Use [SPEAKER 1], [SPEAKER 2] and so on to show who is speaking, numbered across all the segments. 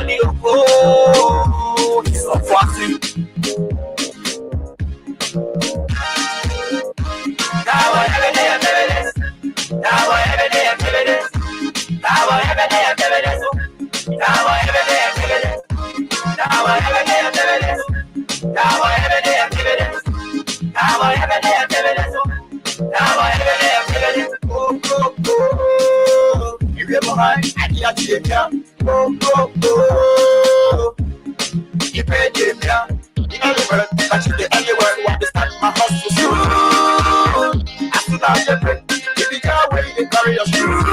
[SPEAKER 1] money, oh, it's not fussing. Now every day I'm living this. Now every day I'm living this. Now every day I'm living this. Now every day I'm living this. Now every day I'm living this. Now every day I'm living this. Now every day I'm living this. Now every day I'm living this. Oh, oh, oh. If you're behind, I can't take you. Oh, oh, oh. You pay them, yeah. In every word, touch the only word. What is that? My hustle, you. As soon as you pray, if you can't wait, you carry your shoes.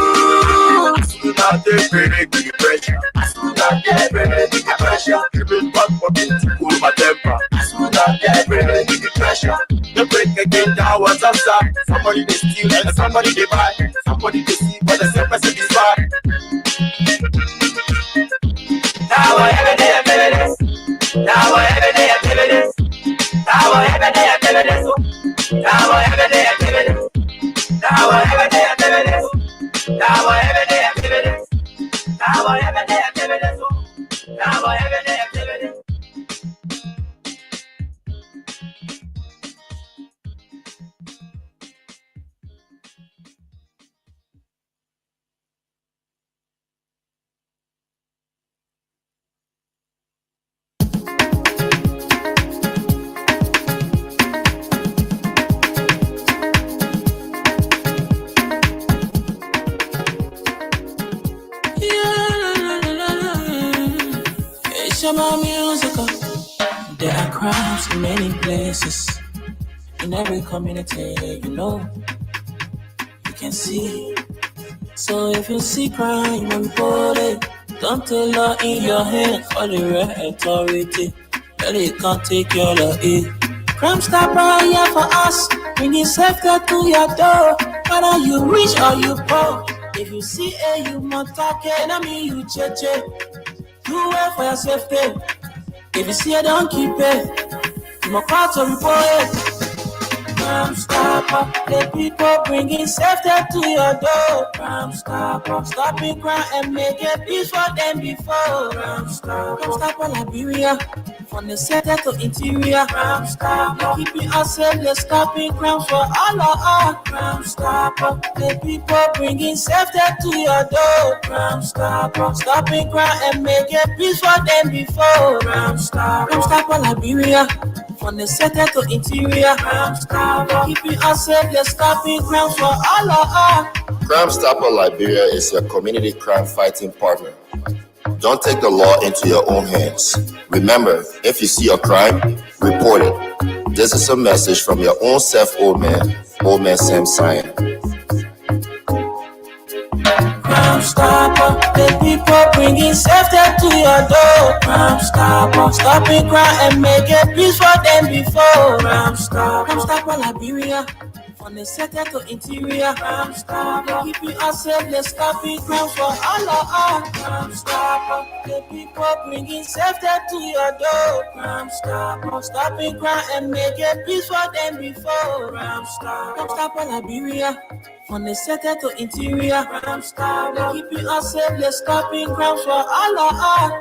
[SPEAKER 1] As soon as they pray, they give you pressure. As soon as they pray, they give you pressure. You bring back for me to cool my temper. As soon as they pray, they give you pressure. You break again, that was a sign. Somebody they steal and somebody they buy. Somebody they see, but the same person is bad. Now every day I'm living this. Now every day I'm living this. Now every day I'm living this. Now every day I'm living this. Now every day I'm living this. Now every day I'm living this. Now every day I'm living this. Now every day I'm living this.
[SPEAKER 2] There are crimes in many places, in every community, you know, you can see. So if you see crime and report it, don't take law in your hand for the right authority. Really can't take your law in. Crime Stopper here for us, bringing safety to your door, whether you rich or you poor. If you see a human talking, enemy you check. Do well for your safety. If you see it, don't keep it. You must call to report it. Crime Stopper, the people bringing safety to your door. Crime Stopper, stopping crime and make it peace for them before. Crime Stopper, Liberia, from the center to interior. Crime Stopper, keeping us safe, they're stopping crime for all of us. Crime Stopper, the people bringing safety to your door. Crime Stopper, stopping crime and make it peace for them before. Crime Stopper, Liberia, from the center to interior. Crime Stopper, keeping us safe, they're stopping crime for all of us.
[SPEAKER 3] Crime Stopper Liberia is your community crime fighting partner. Don't take the law into your own hands. Remember, if you see a crime, report it. This is a message from your own self, Old Man Sam Cyan.
[SPEAKER 2] Crime Stopper, the people bringing safety to your door. Crime Stopper, stopping crime and make it peace for them before. Crime Stopper Liberia, from the center to interior. Crime Stopper, keeping us safe, they're stopping crime for all of us. Crime Stopper, the people bringing safety to your door. Crime Stopper, stopping crime and make it peace for them before. Crime Stopper Liberia, from the center to interior. Crime Stopper, keeping us safe, they're stopping crime for all of us.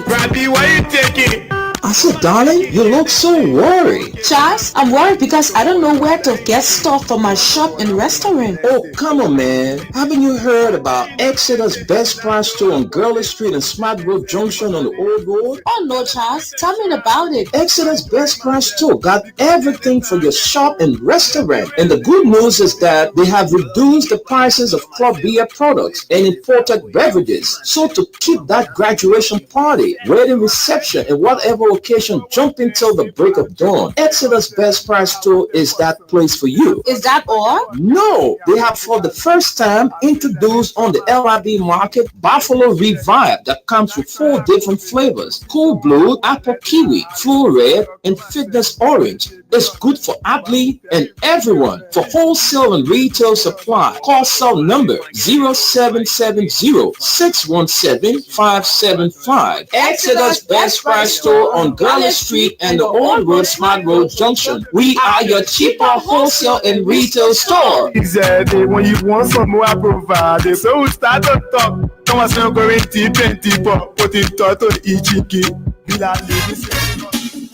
[SPEAKER 1] Robbie, why you taking?
[SPEAKER 4] I said, darling, you look so worried.
[SPEAKER 5] Charles, I'm worried because I don't know where to get stuff for my shop and restaurant.
[SPEAKER 4] Oh, come on, man. Haven't you heard about Exeter's Best Price Store on Gurley Street and Smart Road Junction on the Old Road?
[SPEAKER 5] Oh, no, Charles. Tell me about it.
[SPEAKER 4] Exeter's Best Price Store got everything for your shop and restaurant. And the good news is that they have reduced the prices of club beer products and imported beverages. So to keep that graduation party, wedding reception, and whatever occasion jumping till the break of dawn, Exeter's Best Price Store is that place for you.
[SPEAKER 5] Is that all?
[SPEAKER 4] No, they have for the first time introduced on the LIB market Buffalo Revive that comes with 4 different flavors: Cool Blue, Apple Kiwi, Full Red, and Fitness Orange. It's good for athlete and everyone. For wholesale and retail supply, call cell number 0770-617-575. Exeter's Best Price Store on on Garland Street and the Old Road Smart Road Junction. We are your cheaper wholesale and retail store.
[SPEAKER 6] Exactly. When you want some more, I provide it. So we start to talk. Come on, so go in T20 put it to Ichiki.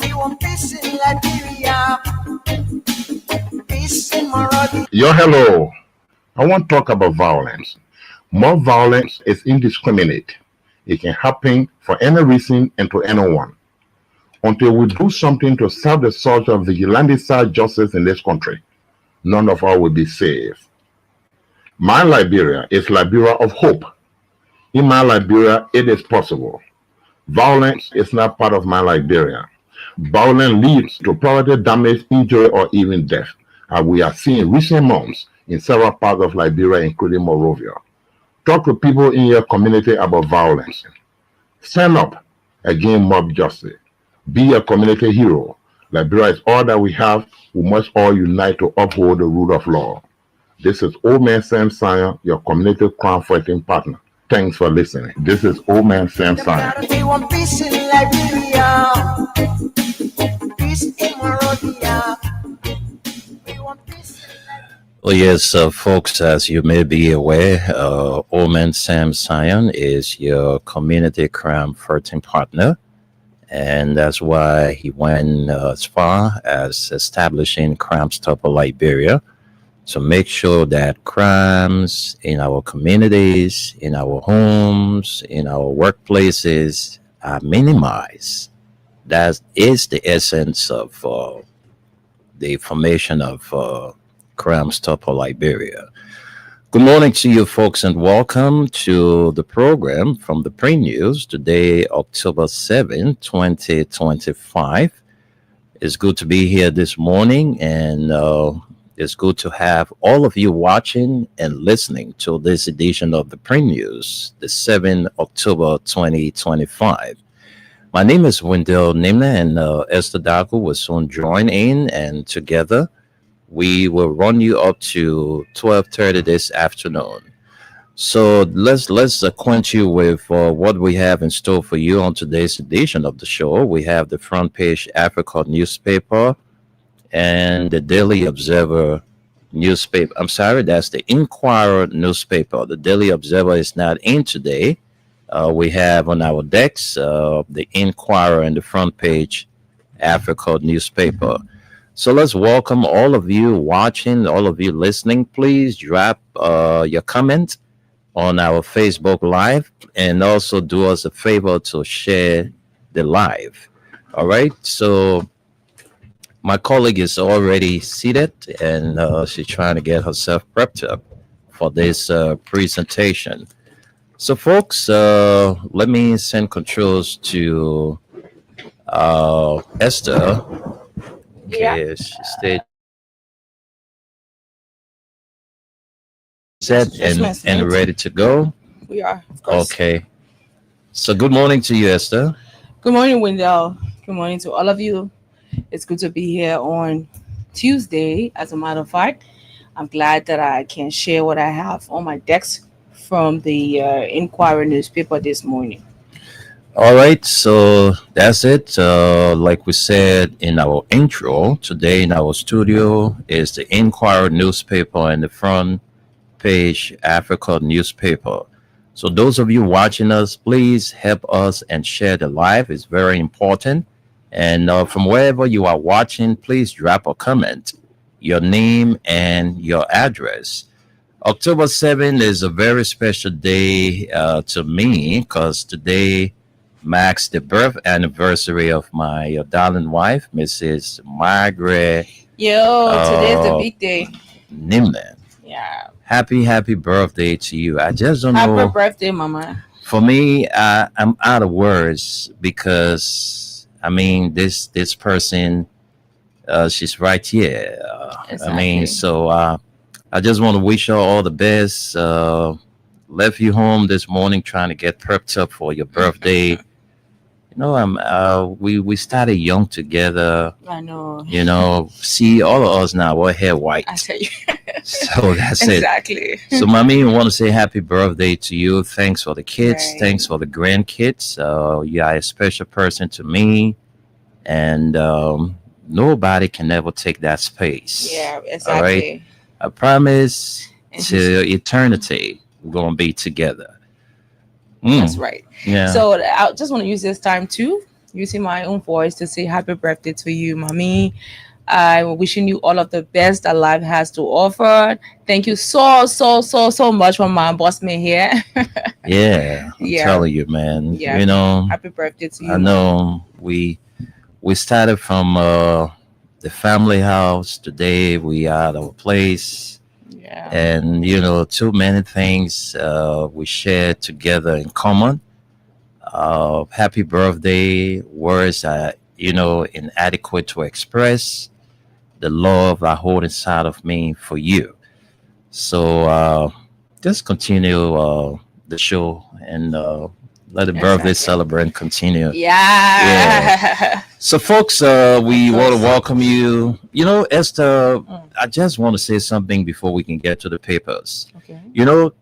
[SPEAKER 1] We want peace in Liberia, peace in Monrovia.
[SPEAKER 7] Yo, hello. I want to talk about violence. More violence is indiscriminate. It can happen for any reason and to anyone. Until we do something to stop the surge of vigilante-style justice in this country, none of us will be safe. My Liberia is Liberia of hope. In my Liberia, it is possible. Violence is not part of my Liberia. Violence leads to property damage, injury, or even death, as we are seeing in recent months in several parts of Liberia, including Monrovia. Talk to people in your community about violence. Stand up against mob justice. Be a community hero. Liberia is all that we have. We must all unite to uphold the rule of law. This is Old Man Sam Sion, your community crime fighting partner. Thanks for listening. This is Old Man Sam Sion.
[SPEAKER 1] We want peace in Liberia, peace in Monrovia. We want peace in Liberia.
[SPEAKER 8] Well, yes, folks, as you may be aware, Old Man Sam Sion is your community crime fighting partner. And that's why he went as far as establishing Crime Stopper Liberia to make sure that crimes in our communities, in our homes, in our workplaces are minimized. That is the essence of the formation of Crime Stopper Liberia. Good morning to you folks and welcome to the program from the Pre-News. Today, October 7, 2025. It's good to be here this morning, and it's good to have all of you watching and listening to this edition of the Pre-News, the 7th October 2025. My name is Wendell Nimna, and Esther Dago will soon join in, and together we will run you up to 12:30 this afternoon. So let's acquaint you with what we have in store for you on today's edition of the show. We have the Front Page Africa newspaper and the Daily Observer newspaper. I'm sorry, that's the Inquirer newspaper. The Daily Observer is not in today. We have on our decks the Inquirer and the Front Page Africa newspaper. So let's welcome all of you watching, all of you listening. Please drop your comment on our Facebook Live and also do us a favor to share the live. All right. So my colleague is already seated and she's trying to get herself prepped up for this presentation. So folks, let me send controls to Esther. Yes, stay set and ready to go.
[SPEAKER 9] We are, of course.
[SPEAKER 8] Okay. So good morning to you, Esther.
[SPEAKER 9] Good morning, Wendell. Good morning to all of you. It's good to be here on Tuesday. As a matter of fact, I'm glad that I can share what I have on my desk from the Inquirer newspaper this morning.
[SPEAKER 8] All right, so that's it. Like we said in our intro, today in our studio is the Inquirer newspaper and the Front Page Africa newspaper. So those of you watching us, please help us and share the live. It's very important. And from wherever you are watching, please drop a comment, your name and your address. October 7th is a very special day to me because today marks the birth anniversary of my darling wife, Mrs. Margaret.
[SPEAKER 9] Today's the big day.
[SPEAKER 8] Nimnan.
[SPEAKER 9] Yeah.
[SPEAKER 8] Happy birthday to you. I just don't know.
[SPEAKER 9] Happy birthday, Mama.
[SPEAKER 8] For me, I'm out of words because I mean this person, she's right here.
[SPEAKER 9] Exactly.
[SPEAKER 8] I mean, so I just want to wish her all the best. Left you home this morning trying to get prepped up for your birthday. You know, we started young together.
[SPEAKER 9] I know.
[SPEAKER 8] You know, see all of us now, we're hair white.
[SPEAKER 9] I tell you.
[SPEAKER 8] So that's
[SPEAKER 9] exactly.
[SPEAKER 8] it. So, mommy, I want to say happy birthday to you. Thanks for the kids.
[SPEAKER 9] Right.
[SPEAKER 8] Thanks for the grandkids. You are a special person to me. and nobody can ever take that space.
[SPEAKER 9] Yeah,
[SPEAKER 8] All right.
[SPEAKER 9] exactly.
[SPEAKER 8] I promise
[SPEAKER 9] And
[SPEAKER 8] to eternity we're gonna be together.
[SPEAKER 9] that's right.
[SPEAKER 8] Yeah.
[SPEAKER 9] So I just want to use this time too, using my own voice to say happy birthday to you, mommy. I'm wishing you all of the best that life has to offer. Thank you so much for my boss man here.
[SPEAKER 8] Yeah, I'm
[SPEAKER 9] Yeah.
[SPEAKER 8] telling you, man.
[SPEAKER 9] Yeah.
[SPEAKER 8] You know,
[SPEAKER 9] Happy birthday to you.
[SPEAKER 8] I know we started from the family house. Today we are at our place,
[SPEAKER 9] Yeah.
[SPEAKER 8] and you know, too many things we share together in common. Happy birthday words are, you know, inadequate to express the love I hold inside of me for you. So just continue the show and let the birthday
[SPEAKER 9] Exactly.
[SPEAKER 8] celebrant continue.
[SPEAKER 9] Yeah.
[SPEAKER 8] So, folks, we want to welcome you. You know, Esther, I just want to say something before we can get to the papers.
[SPEAKER 9] Okay.
[SPEAKER 8] You know,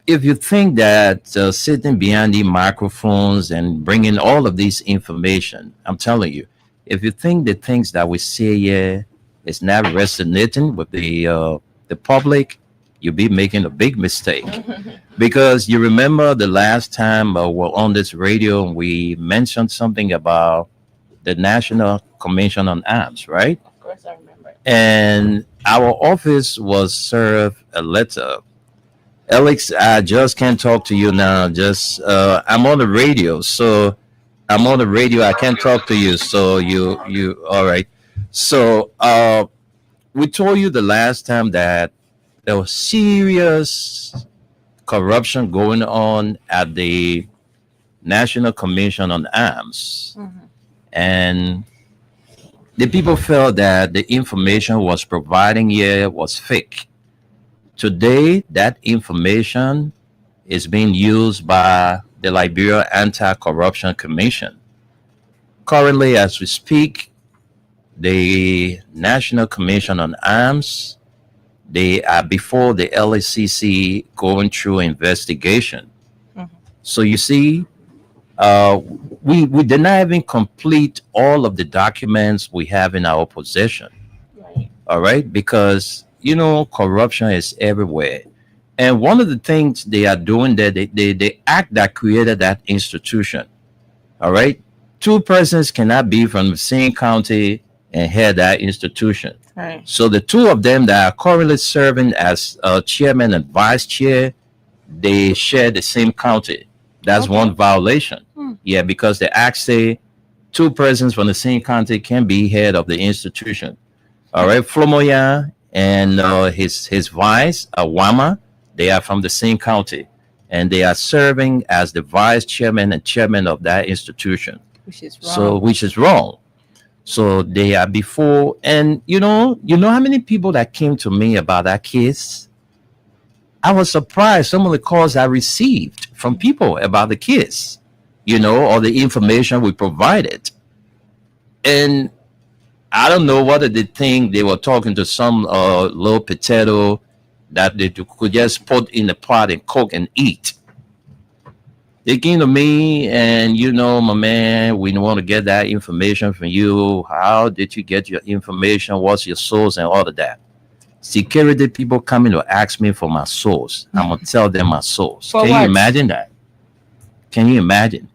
[SPEAKER 8] if you think that sitting behind the microphones and bringing all of this information, I'm telling you, if you think the things that we say here is not resonating with the public, you'll be making a big mistake. Because you remember the last time we're on this radio and we mentioned something about the National Commission on Arms, right?
[SPEAKER 9] Of course, I remember.
[SPEAKER 8] And our office was served a letter. Alex, I just can't talk to you now. Just I'm on the radio, so I'm on the radio. I can't talk to you, so you all right. So we told you the last time that there was serious corruption going on at the National Commission on Arms, and the people felt that the information was providing here was fake. Today, that information is being used by the Liberia Anti-Corruption Commission. Currently, as we speak, the National Commission on Arms, they are before the LACC going through investigation. So you see, we did not even complete all of the documents we have in our possession. All right, because you know corruption is everywhere, and one of the things they are doing that the act that created that institution. All right, two persons cannot be from the same county and head that institution.
[SPEAKER 9] Right.
[SPEAKER 8] So the two of them that are currently serving as chairman and vice chair, they share the same county. That's one violation. Yeah, because the act say two persons from the same county can be head of the institution. All right, Flomoya and his vice, Wama, they are from the same county, and they are serving as the vice chairman and chairman of that institution.
[SPEAKER 9] Which is wrong.
[SPEAKER 8] So, which is wrong. So they are before, and you know how many people that came to me about that case. I was surprised some of the calls I received from people about the case, you know, or the information we provided, and I don't know whether they think they were talking to some little potato that they could just put in the pot and cook and eat. They came to me and, you know, my man, we want to get that information from you. How did you get your information? What's your source and all of that? Security people coming to ask me for my source. I'm going to tell them my source.
[SPEAKER 9] For
[SPEAKER 8] Can
[SPEAKER 9] what?
[SPEAKER 8] you imagine that? Can you imagine?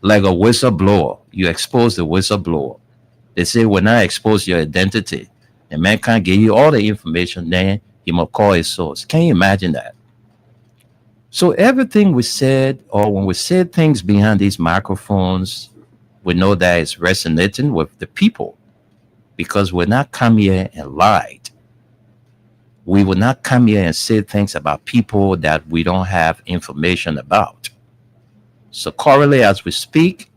[SPEAKER 8] Like a whistleblower. You expose the whistleblower. They say when I expose your identity, the man can't give you all the information, then he must call his source. Can you imagine that? So everything we said, or when we said things behind these microphones, we know that it's resonating with the people because we're not come here and lied. We will not come here and say things about people that we don't have information about. So currently, as we speak,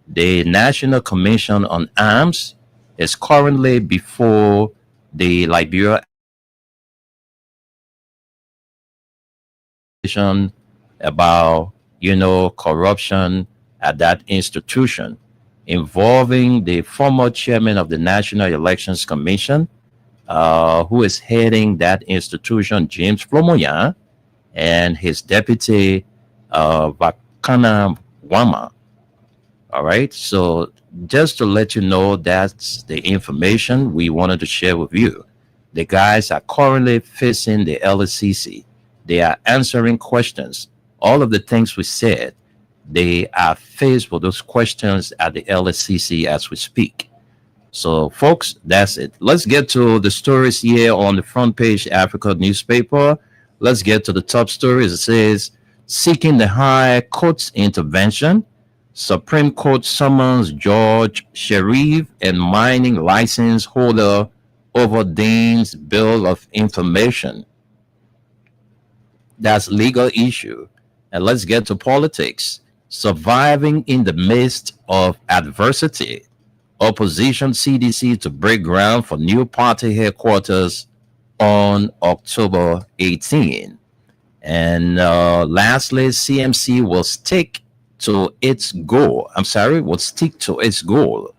[SPEAKER 8] the National Commission on Arms is currently before the Liberia about, you know, corruption at that institution involving the former chairman of the National Elections Commission, who is heading that institution, James Flomoyan, and his deputy, Vakana Wama. All right. So just to let you know, that's the information we wanted to share with you. The guys are currently facing the LSCC. They are answering questions. All of the things we said, they are faced with those questions at the LSCC as we speak. So, folks, that's it. Let's get to the stories here on the front page Africa newspaper. Let's get to the top stories. It says, seeking the High Court's intervention, Supreme Court summons George Sharif and mining license holder over Dane's bill of information. That's legal issue. And let's get to politics. Surviving in the midst of adversity. Opposition CDC to break ground for new party headquarters on October 18. And lastly, CMC will stick to its goal. Will stick to its goal.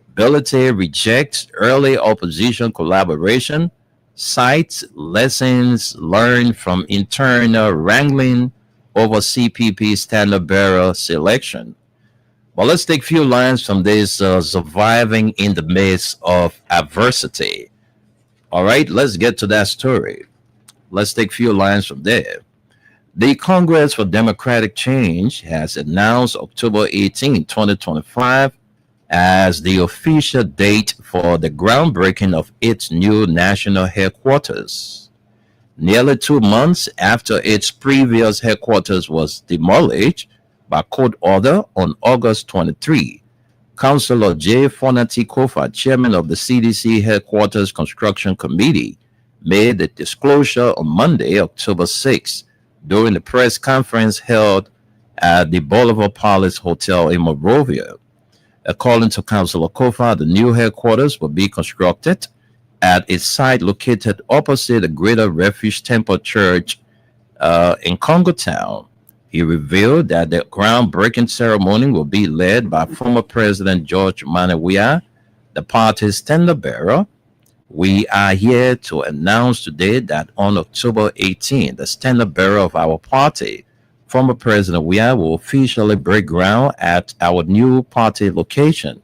[SPEAKER 8] Ability rejects early opposition collaboration, cites lessons learned from internal wrangling over CPP standard bearer selection. Well, let's take a few lines from this surviving in the midst of adversity. All right, let's get to that story. Let's take a few lines from there. The Congress for Democratic Change has announced October 18, 2025 as the official date for the groundbreaking of its new national headquarters. Nearly 2 months after its previous headquarters was demolished by court order on August 23, Councilor J. Fonati Kofa, chairman of the CDC Headquarters Construction Committee, made the disclosure on Monday, October 6, during the press conference held at the Bolivar Palace Hotel in Monrovia. According to Councilor Kofa, the new headquarters will be constructed at a site located opposite the Greater Refuge Temple Church in Congo Town. He revealed that the groundbreaking ceremony will be led by former President George Weah, the party's standard bearer. We are here to announce today that on October 18, the standard bearer of our party, former President Weah, will officially break ground at our new party location.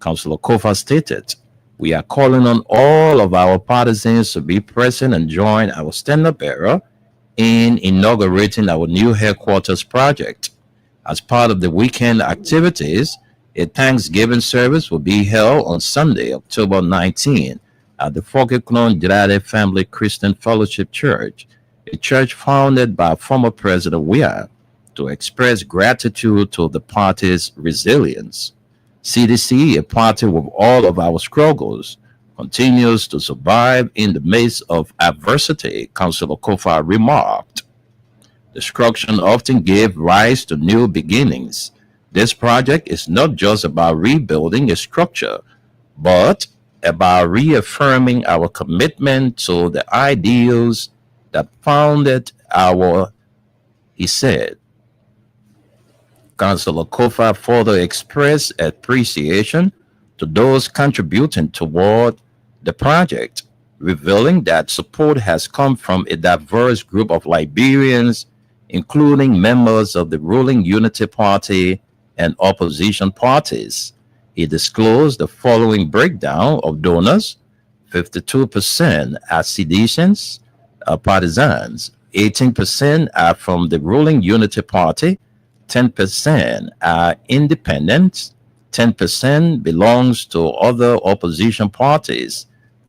[SPEAKER 8] Councilor Kofa stated, we are calling on all of our partisans to be present and join our standard bearer in inaugurating our new headquarters project. As part of the weekend activities, a Thanksgiving service will be held on Sunday, October 19, at the Fokeklon Dirade Family Christian Fellowship Church, a church founded by former President Weah, to express gratitude to the party's resilience. CDC, a party with all of our struggles, continues to survive in the midst of adversity, Councilor Kofa remarked. Destruction often gave rise to new beginnings. This project is not just about rebuilding a structure, but about reaffirming our commitment to the ideals that founded he said. Councilor Kofa further expressed appreciation to those contributing toward the project, revealing that support has come from a diverse group of Liberians, including members of the ruling Unity Party and opposition parties. He disclosed the following breakdown of donors: 52% are citizens, partisans, 18% are from the ruling Unity Party, 10% are independents, 10% belongs to other opposition parties,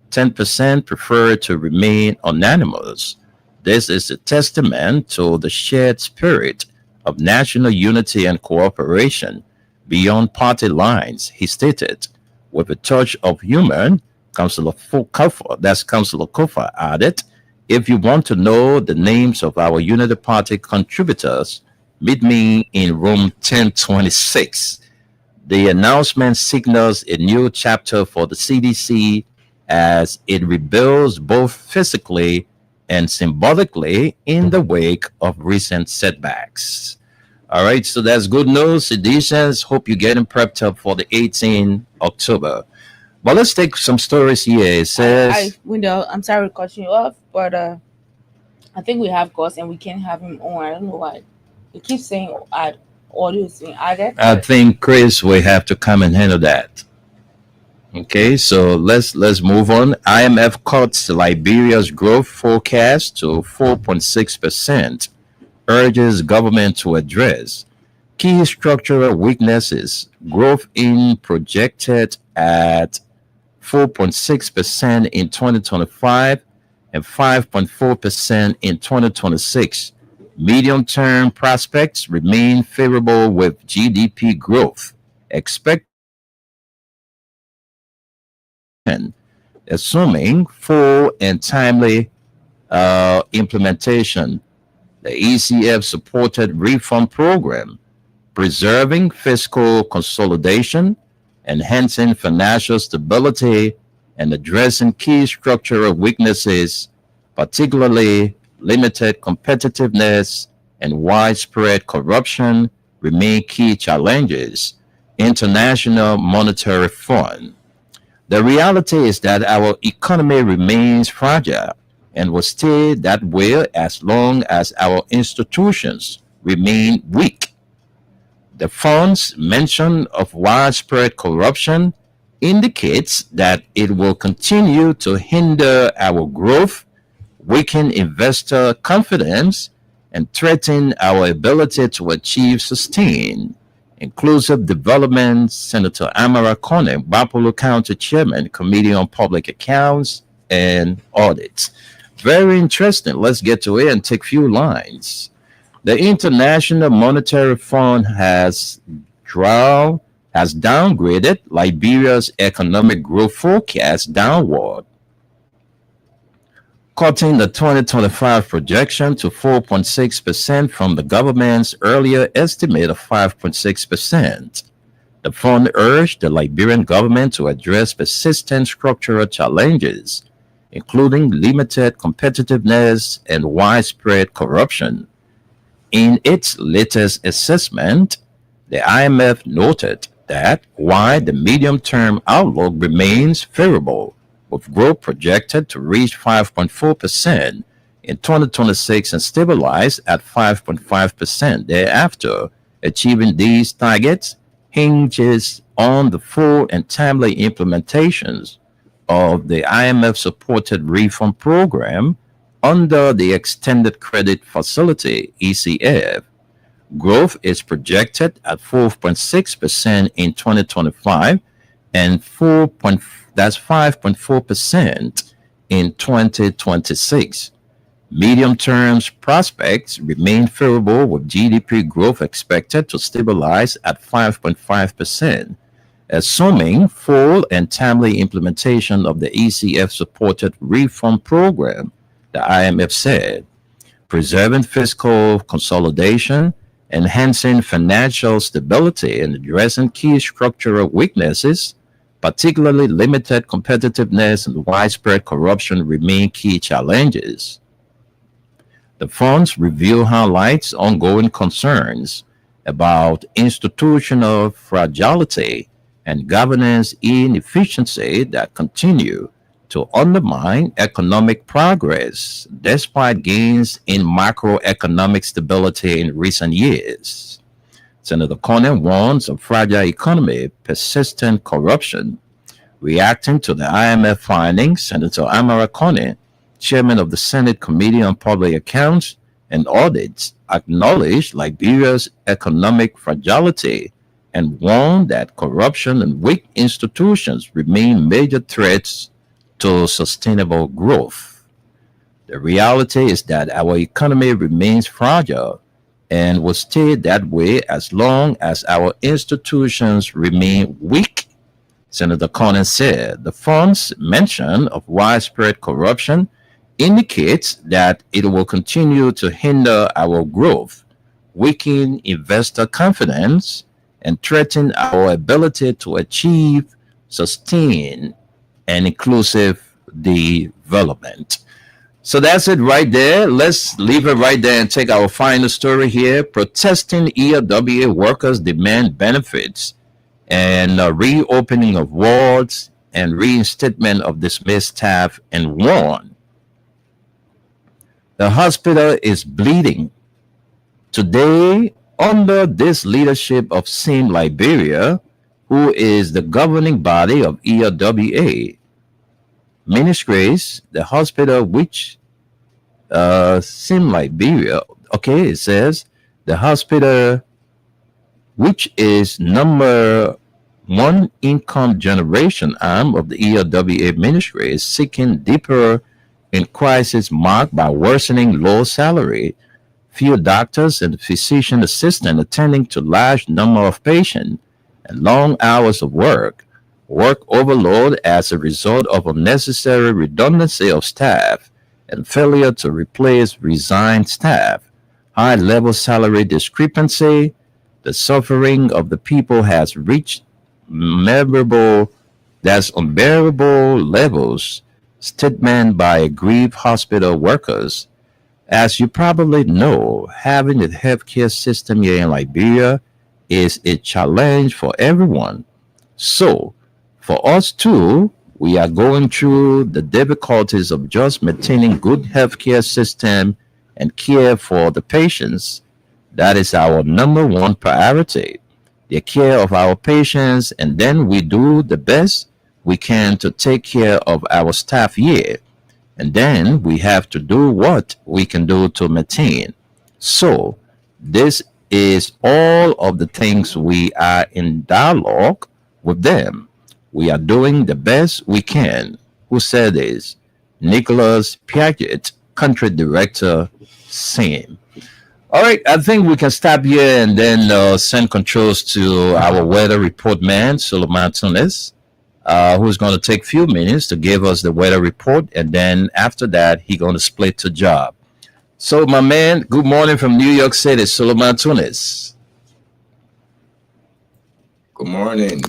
[SPEAKER 8] 10% prefer to remain anonymous. This is a testament to the shared spirit of national unity and cooperation beyond party lines, he stated. With a touch of humor, Councilor Kofa added, if you want to know the names of our Unity Party contributors, meet me in room 1026. The announcement signals a new chapter for the CDC as it rebuilds both physically and symbolically in the wake of recent setbacks. All right, so that's good news, citizens. Hope you're getting prepped up for the 18th October. But let's take some stories here. It says,
[SPEAKER 9] Wendell, I'm sorry to cut you off, but I think we have Gus and we can't have him on. I don't know why. He keeps saying audio is being added.
[SPEAKER 8] I think Chris will have to come and handle that. Okay, so let's move on. IMF cuts Liberia's growth forecast to 4.6%, urges government to address key structural weaknesses. Growth in projected at 4.6% in 2025 and 5.4% in 2026. Medium-term prospects remain favorable with GDP growth expected, assuming full and timely implementation. The ECF supported reform program, preserving fiscal consolidation, enhancing financial stability, and addressing key structural weaknesses, particularly limited competitiveness and widespread corruption, remain key challenges. International Monetary Fund. The reality is that our economy remains fragile and will stay that way as long as our institutions remain weak. The fund's mention of widespread corruption indicates that it will continue to hinder our growth, weaken investor confidence, and threaten our ability to achieve sustained inclusive development. Senator Amara Kone, Bapolo County Chairman, Committee on Public Accounts and Audits. Very interesting. Let's get to it and take a few lines. The International Monetary Fund has downgraded Liberia's economic growth forecast downward, cutting the 2025 projection to 4.6% from the government's earlier estimate of 5.6%. The fund urged the Liberian government to address persistent structural challenges, including limited competitiveness and widespread corruption. In its latest assessment, the IMF noted that while the medium-term outlook remains favorable, with growth projected to reach 5.4% in 2026 and stabilize at 5.5% thereafter, achieving these targets hinges on the full and timely implementations of the IMF-supported reform program under the Extended Credit Facility, ECF. Growth is projected at 4.6% in 2025 and 5.4% in 2026. Medium-term prospects remain favorable, with GDP growth expected to stabilize at 5.5%, assuming full and timely implementation of the ECF-supported reform program, the IMF said. Preserving fiscal consolidation, enhancing financial stability, and addressing key structural weaknesses, particularly limited competitiveness and widespread corruption, remain key challenges. The fund's review highlights ongoing concerns about institutional fragility and governance inefficiency that continue to undermine economic progress despite gains in macroeconomic stability in recent years. Senator Conan warns of fragile economy, persistent corruption. Reacting to the IMF findings, Senator Amara Conan, chairman of the Senate Committee on Public Accounts and Audits, acknowledged Liberia's economic fragility and warned that corruption and weak institutions remain major threats to sustainable growth. The reality is that our economy remains fragile and will stay that way as long as our institutions remain weak, Senator Conan said. The fund's mention of widespread corruption indicates that it will continue to hinder our growth, weaken investor confidence, and threaten our ability to achieve sustained and inclusive development. So that's it right there. Let's leave it right there and take our final story here. Protesting ELWA workers demand benefits and reopening of wards and reinstatement of dismissed staff, and warn the hospital is bleeding. Today, under this leadership of SIM Liberia, who is the governing body of ERWA Ministries, the hospital which SIM Liberia, okay, it says the hospital which is number one income generation arm of the ERWA ministry is seeking deeper in crisis marked by worsening low salary, few doctors and physician assistant attending to large number of patients, and long hours of work overload as a result of unnecessary redundancy of staff and failure to replace resigned staff, high level salary discrepancy. The suffering of the people has reached unbearable levels, statement by aggrieved hospital workers. As you probably know, having a healthcare system here in Liberia is a challenge for everyone. So, for us too, we are going through the difficulties of just maintaining good healthcare system and care for the patients. That is our number one priority, the care of our patients, and then we do the best we can to take care of our staff here. And then we have to do what we can do to maintain. So this is all of the things we are in dialogue with them. We are doing the best we can. Who said this? Nicholas Piaget, country director, SIM. All right, I think we can stop here and then send controls to our weather report man, Suleiman Tunis, who's going to take a few minutes to give us the weather report. And then after that, he's going to split the job. So, my man, good morning from New York City, Suleiman Tunis.
[SPEAKER 10] Good morning.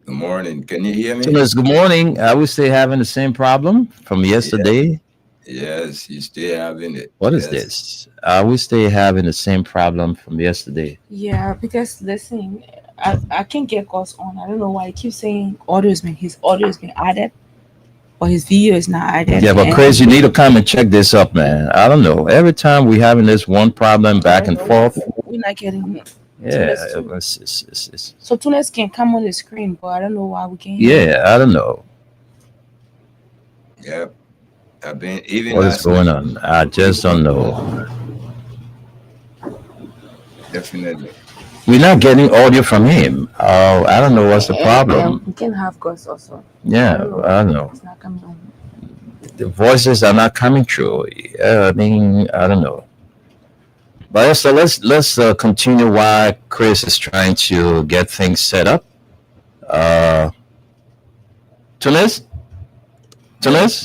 [SPEAKER 10] Good morning. Can you hear me?
[SPEAKER 8] Tunis, good morning. Are we still having the same problem from yesterday?
[SPEAKER 10] Yes, you still having it.
[SPEAKER 8] What is this? Are we still having the same problem from yesterday?
[SPEAKER 9] Yeah, because listen, I can't get Gus on. I don't know why he keeps saying his audio has been added, but his video is not added.
[SPEAKER 8] Yeah, but Chris, you need to come and check this up, man. I don't know. Every time we having this one problem back and forth.
[SPEAKER 9] We're not getting it.
[SPEAKER 8] Yeah.
[SPEAKER 9] So Tunis can come on the screen, but I don't know why we can't.
[SPEAKER 8] Yeah, I don't know.
[SPEAKER 10] Yep. I've been even.
[SPEAKER 8] What is going on? I just don't know.
[SPEAKER 10] Definitely.
[SPEAKER 8] We're not getting audio from him. Oh, I don't know what's the problem.
[SPEAKER 9] We can have Gus also.
[SPEAKER 8] Yeah, I don't know.
[SPEAKER 9] It's not coming on.
[SPEAKER 8] The voices are not coming through. I mean, I don't know. But so let's continue while Chris is trying to get things set up. Tunis?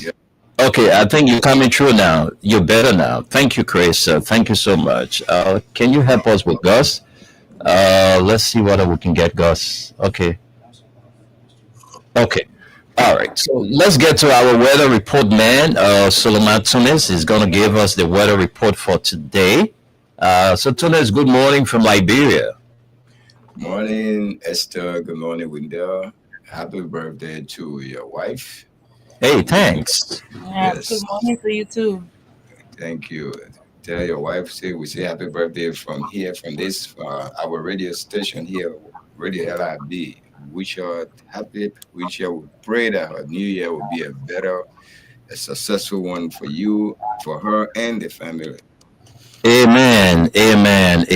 [SPEAKER 10] Yeah.
[SPEAKER 8] Okay, I think you're coming through now. You're better now. Thank you, Chris. Thank you so much. Can you help us with Gus? Let's see whether we can get Gus. Okay. All right. So let's get to our weather report man. Suleiman Tunis is going to give us the weather report for today. So Tunis, good morning from Liberia.
[SPEAKER 10] Morning, Esther. Good morning, Wendell. Happy birthday to your wife.
[SPEAKER 8] Hey, thanks.
[SPEAKER 9] Yeah,
[SPEAKER 10] Yes.
[SPEAKER 9] Good morning to you too.
[SPEAKER 10] Thank you. Tell your wife, we say happy birthday from here, from this, our radio station here, Radio LIB. We pray that her new year will be a successful one for you, for her, and the family.
[SPEAKER 8] Amen. And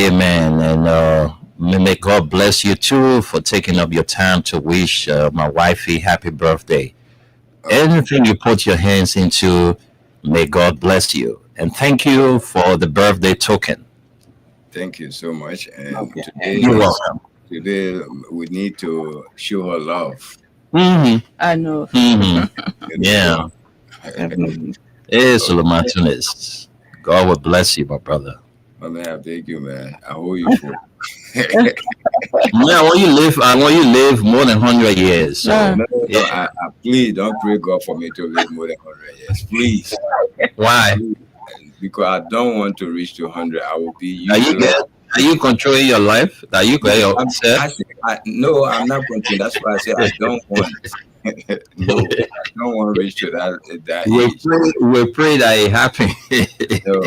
[SPEAKER 8] may God bless you too for taking up your time to wish my wifey happy birthday. Anything you put your hands into, may God bless you. And thank you for the birthday token.
[SPEAKER 10] Thank you so much. And
[SPEAKER 8] You're welcome.
[SPEAKER 10] Today we need to show her love.
[SPEAKER 8] Mm-hmm.
[SPEAKER 9] I know.
[SPEAKER 8] Mm-hmm. Yeah. Hey, Suleiman Tunis. God will bless you, my brother.
[SPEAKER 10] My man, thank you, man. I owe you for
[SPEAKER 8] Man, I want you live more than 100 years. So,
[SPEAKER 10] I please don't pray God for me to live more than 100 years. Please.
[SPEAKER 8] Why?
[SPEAKER 10] Because I don't want to reach to 100. I will be.
[SPEAKER 8] Are you controlling your life? Are you
[SPEAKER 10] No, I'm not controlling. That's why I said I don't want. No, no one reach to that age.
[SPEAKER 8] We pray that it happen.
[SPEAKER 10] So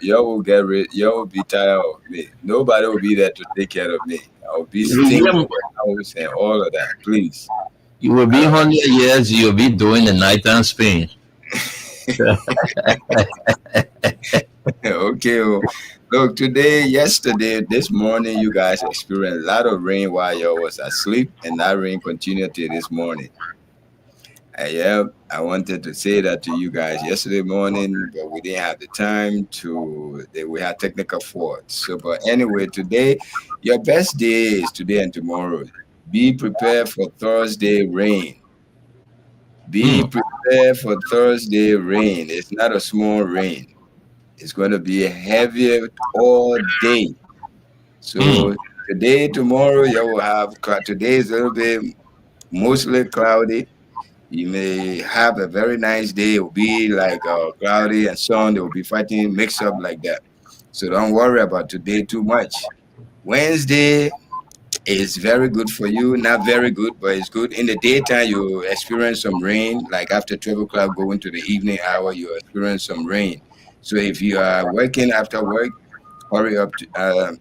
[SPEAKER 10] y'all will get rid. Y'all will be tired of me. Nobody will be there to take care of me. I'll be stinking
[SPEAKER 8] Yeah,
[SPEAKER 10] with the house and all of that. Please.
[SPEAKER 8] you will be 100 years. You'll be doing the nighttime spin.
[SPEAKER 10] Okay. Well, look, yesterday, this morning, you guys experienced a lot of rain while y'all was asleep, and that rain continued till this morning. Yeah, I wanted to say that to you guys yesterday morning, but we didn't have the time to. We had technical faults. So, but anyway, today, your best day is today and tomorrow. Be prepared for Thursday rain. Be prepared for Thursday rain. It's not a small rain. It's going to be heavy all day. So today, tomorrow, you will have. Today is a little bit mostly cloudy. You may have a very nice day. It will be like cloudy and sun. They will be fighting mix up like that. So don't worry about today too much. Wednesday is very good for you. Not very good, but it's good. In the daytime, you experience some rain. Like after 12 o'clock, going to the evening hour, you experience some rain. So if you are working after work, hurry up.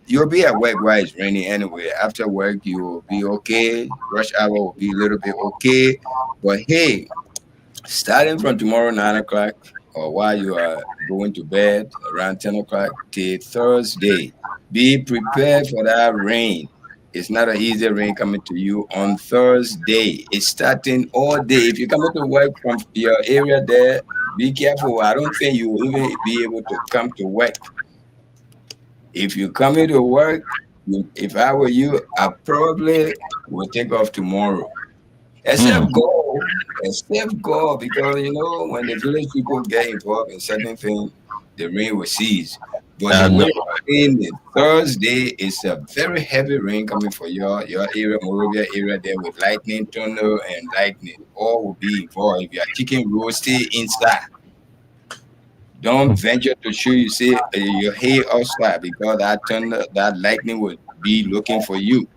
[SPEAKER 10] You'll be at work while it's raining anyway. After work, you'll be okay. Rush hour will be a little bit okay. But hey, starting from tomorrow 9 o'clock, or while you are going to bed around 10 o'clock till Thursday, be prepared for that rain. It's not an easy rain coming to you on Thursday. It's starting all day. If you're coming to work from your area there, be careful. I don't think you will even be able to come to work. If you're coming to work, if I were you, I probably would take off tomorrow. Except go, because when the village people get involved in certain things, the rain will cease. But the way in Thursday is a very heavy rain coming for your area, Monrovia area there with lightning, thunder, and lightning. All will be involved. If you are chicken roast, stay inside. Don't venture to shoot you say your hair outside because that thunder, that lightning will be looking for you.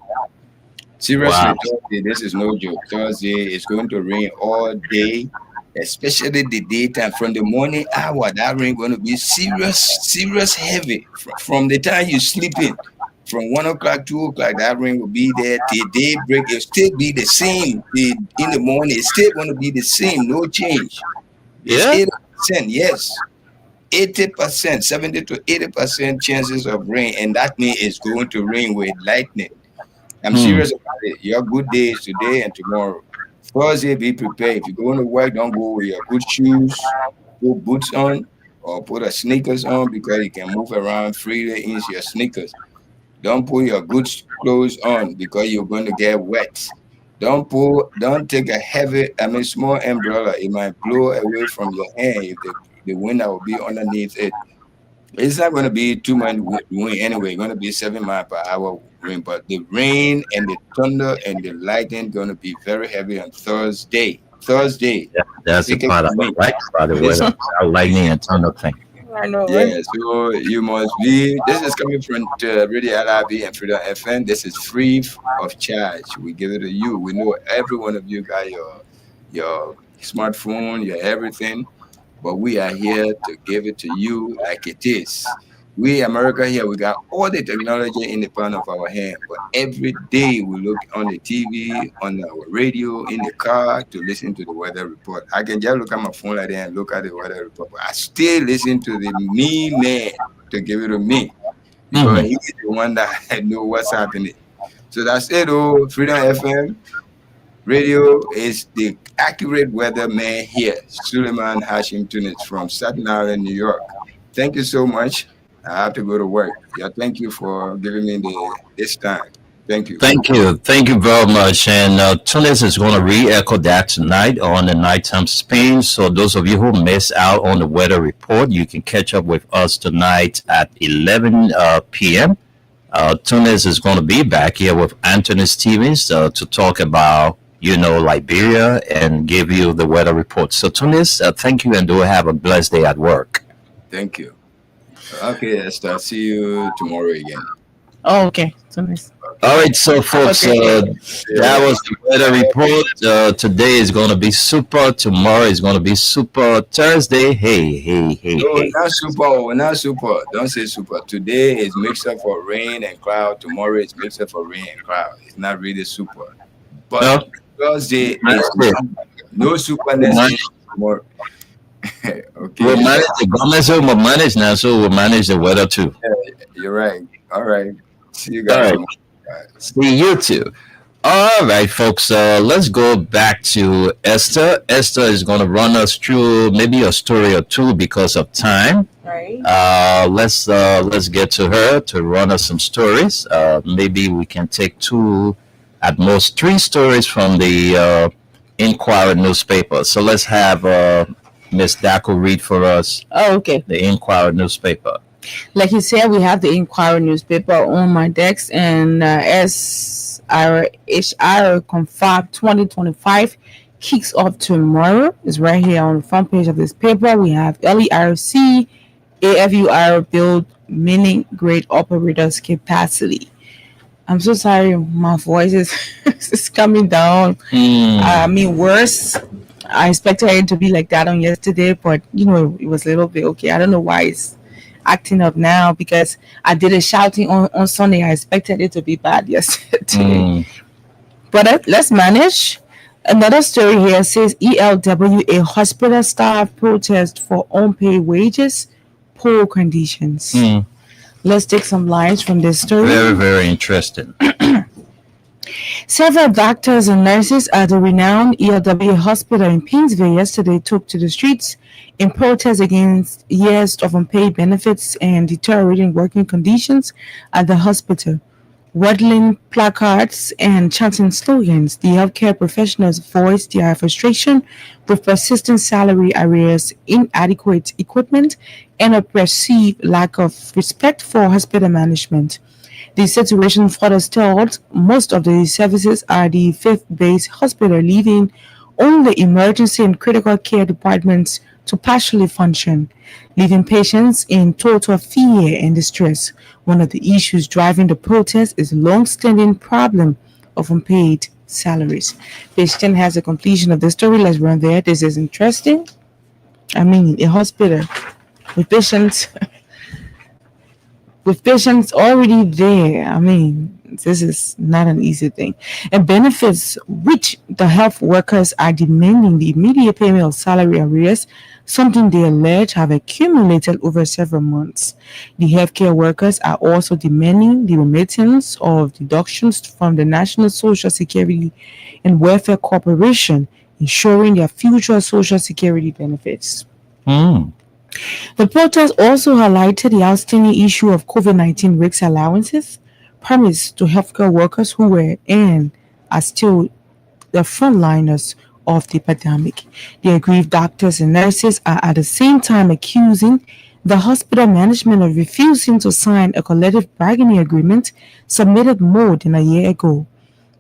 [SPEAKER 10] Seriously, Thursday, this is no joke. Thursday is going to rain all day, especially the daytime. From the morning hour, that rain going to be serious heavy. From the time you're sleeping, from 1 o'clock, 2 o'clock, that rain will be there till daybreak. It'll still be the same. In the morning, it's still going to be the same, no change. It's 80%, yes. 80%, 70 to 80% chances of rain, and that means it's going to rain with lightning. I'm serious about it. Your good day is today and tomorrow. Thursday, be prepared. If you're going to work, don't go with your good shoes, put boots on, or put a sneakers on because you can move around freely in your sneakers. Don't put your good clothes on because you're going to get wet. Don't take a small umbrella. It might blow away from your hand if the wind that will be underneath it. It's not going to be too much wind anyway. It's going to be 7 miles per hour rain, but the rain and the thunder and the lightning going to be very heavy on Thursday.
[SPEAKER 8] Yeah, that's the part of it, right? By the way, lightning and thunder thing.
[SPEAKER 9] I know.
[SPEAKER 10] Yeah, right? So you must be. This is coming from Radio LRB and Freedom FM. This is free of charge. We give it to you. We know every one of you got your smartphone, your everything. But we are here to give it to you like it is. We, America here, we got all the technology in the palm of our hand. But every day we look on the TV, on our radio, in the car to listen to the weather report. I can just look at my phone like that and look at the weather report. But I still listen to the me man to give it to me. Because he's the one that know what's happening. So that's it, Freedom FM. Radio is the accurate weather man here. Suleiman Hashim Tunis from Staten Island, New York. Thank you so much. I have to go to work. Yeah, thank you for giving me this time. Thank you.
[SPEAKER 8] Thank you very much. And Tunis is going to re-echo that tonight on the nighttime spin. So those of you who missed out on the weather report, you can catch up with us tonight at 11 p.m. Tunis is going to be back here with Anthony Stevens to talk about Liberia and give you the weather report. So Tunis, thank you and do have a blessed day at work.
[SPEAKER 10] Thank you. Okay, Esther, see you tomorrow again.
[SPEAKER 9] Oh, okay. Tunis.
[SPEAKER 10] Okay.
[SPEAKER 8] All right, so folks, that was the weather report. Today is going to be super. Tomorrow is going to be super. Thursday, hey.
[SPEAKER 10] No, not super. Don't say super. Today is mixed up for rain and cloud. Tomorrow is mixed up for rain and cloud. It's not really super. But Thursday is no superness tomorrow. Okay.
[SPEAKER 8] We'll manage the government, so we'll manage now, so we'll manage the weather too.
[SPEAKER 10] Yeah, you're right. All right. See you guys.
[SPEAKER 8] All right. See you too. All right, folks. Let's go back to Esther. Esther is going to run us through maybe a story or two because of time.
[SPEAKER 9] Right.
[SPEAKER 8] Let's get to her to run us some stories. Maybe we can take 2, at most 3 stories from the Inquirer newspaper. So let's have Miss Daco read for us.
[SPEAKER 9] Oh, okay.
[SPEAKER 8] The Inquirer newspaper.
[SPEAKER 9] Like you said, we have the Inquirer newspaper on my desk, and as our HR Confab 2025 kicks off tomorrow, is right here on the front page of this paper. We have LERC, AFUR build mini grade operators capacity. I'm so sorry, my voice is coming down. I mean, worse. I expected it to be like that on yesterday, but it was a little bit okay. I don't know why it's acting up now, because I did a shouting on Sunday. I expected it to be bad yesterday. But let's manage. Another story here says ELWA hospital staff protest for unpaid wages, poor conditions. Let's take some lines from this story.
[SPEAKER 8] Very, very interesting.
[SPEAKER 9] Several doctors and nurses at the renowned ELWA hospital in Painesville yesterday took to the streets in protest against years of unpaid benefits and deteriorating working conditions at the hospital. Waddling placards and chanting slogans, the healthcare professionals voiced their frustration with persistent salary arrears, inadequate equipment, and a perceived lack of respect for hospital management. The situation further stalled most of the services at the faith-based hospital, leaving only emergency and critical care departments to partially function, leaving patients in total fear and distress. One of the issues driving the protest is the long-standing problem of unpaid salaries. Page 10 has a completion of the story. Let's run there. This is interesting. I mean, a hospital with patients already there. I mean, this is not an easy thing. And benefits which the health workers are demanding the immediate payment of salary arrears, something they allege have accumulated over several months. The healthcare workers are also demanding the remittance of deductions from the National Social Security and Welfare Corporation, ensuring their future Social Security benefits. The protest also highlighted the outstanding issue of COVID-19 risk allowances promised to healthcare workers who were and are still the frontliners of the pandemic. The aggrieved doctors and nurses are at the same time accusing the hospital management of refusing to sign a collective bargaining agreement submitted more than a year ago.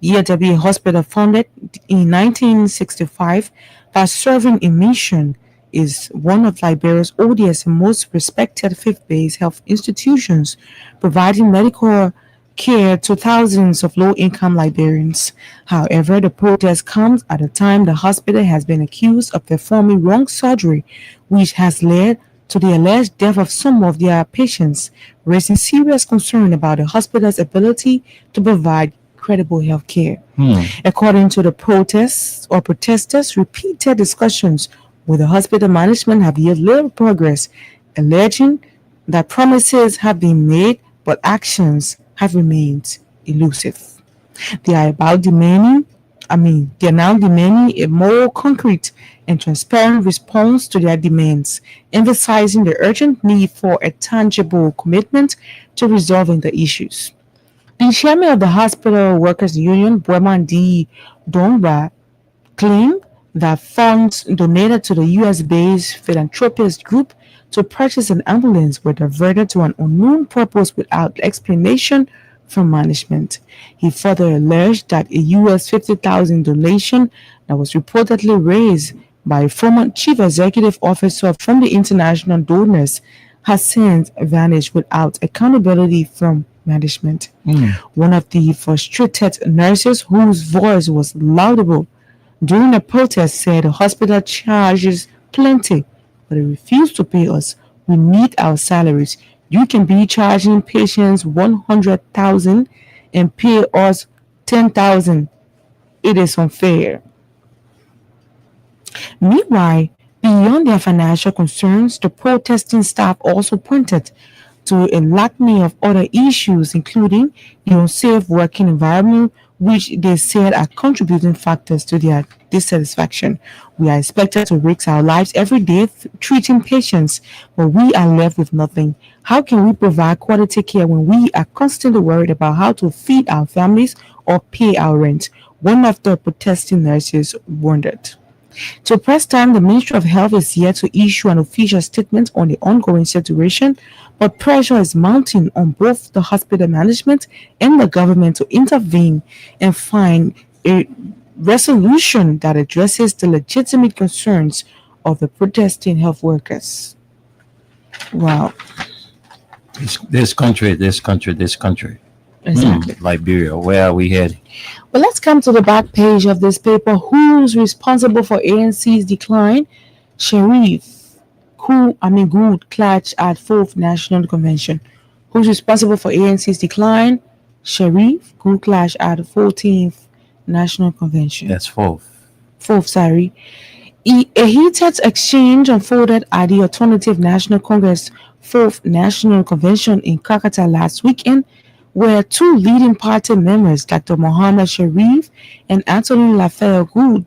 [SPEAKER 9] ELWA Hospital, founded in 1965 by serving a mission, is one of Liberia's oldest and most respected faith-based health institutions, providing medical care to thousands of low-income Liberians. However, the protest comes at a time the hospital has been accused of performing wrong surgery, which has led to the alleged death of some of their patients, raising serious concern about the hospital's ability to provide credible health care. According to the protesters, repeated discussions with the hospital management have yielded little progress, alleging that promises have been made but actions have remained elusive. They are now demanding a more concrete and transparent response to their demands, emphasizing the urgent need for a tangible commitment to resolving the issues. The chairman of the Hospital Workers Union, Boeman D. Dongba, claimed that funds donated to the US-based philanthropist group to purchase an ambulance were diverted to an unknown purpose without explanation from management. He further alleged that a US $50,000 donation that was reportedly raised by a former chief executive officer from the international donors has since vanished without accountability from
[SPEAKER 5] management. One of the frustrated nurses, whose voice was laudable during a protest, said the hospital charges plenty, but they refuse to pay us. We need our salaries. You can be charging patients 100,000 and pay us 10,000. It is unfair. Meanwhile, beyond their financial concerns, the protesting staff also pointed to a litany of other issues, including the unsafe working environment, which they said are contributing factors to their dissatisfaction. We are expected to risk our lives every day treating patients, but we are left with nothing. How can we provide quality care when we are constantly worried about how to feed our families or pay our rent? One of the protesting nurses wondered. To press time, the Ministry of Health is yet to issue an official statement on the ongoing situation, but pressure is mounting on both the hospital management and the government to intervene and find a resolution that addresses the legitimate concerns of the protesting health workers. Wow.
[SPEAKER 8] This country.
[SPEAKER 5] Exactly.
[SPEAKER 8] Liberia, where are we heading?
[SPEAKER 5] Well, let's come to the back page of this paper. Who's responsible for ANC's decline? Sharif, Good clashed at 4th National Convention. Who's responsible for ANC's decline? Sharif, Good clash at 14th National Convention.
[SPEAKER 8] That's fourth.
[SPEAKER 5] A heated exchange unfolded at the Alternative National Congress 4th National Convention in Calcutta last weekend, where two leading party members, Dr. Mohammed Sharif and Anthony Raphael Good,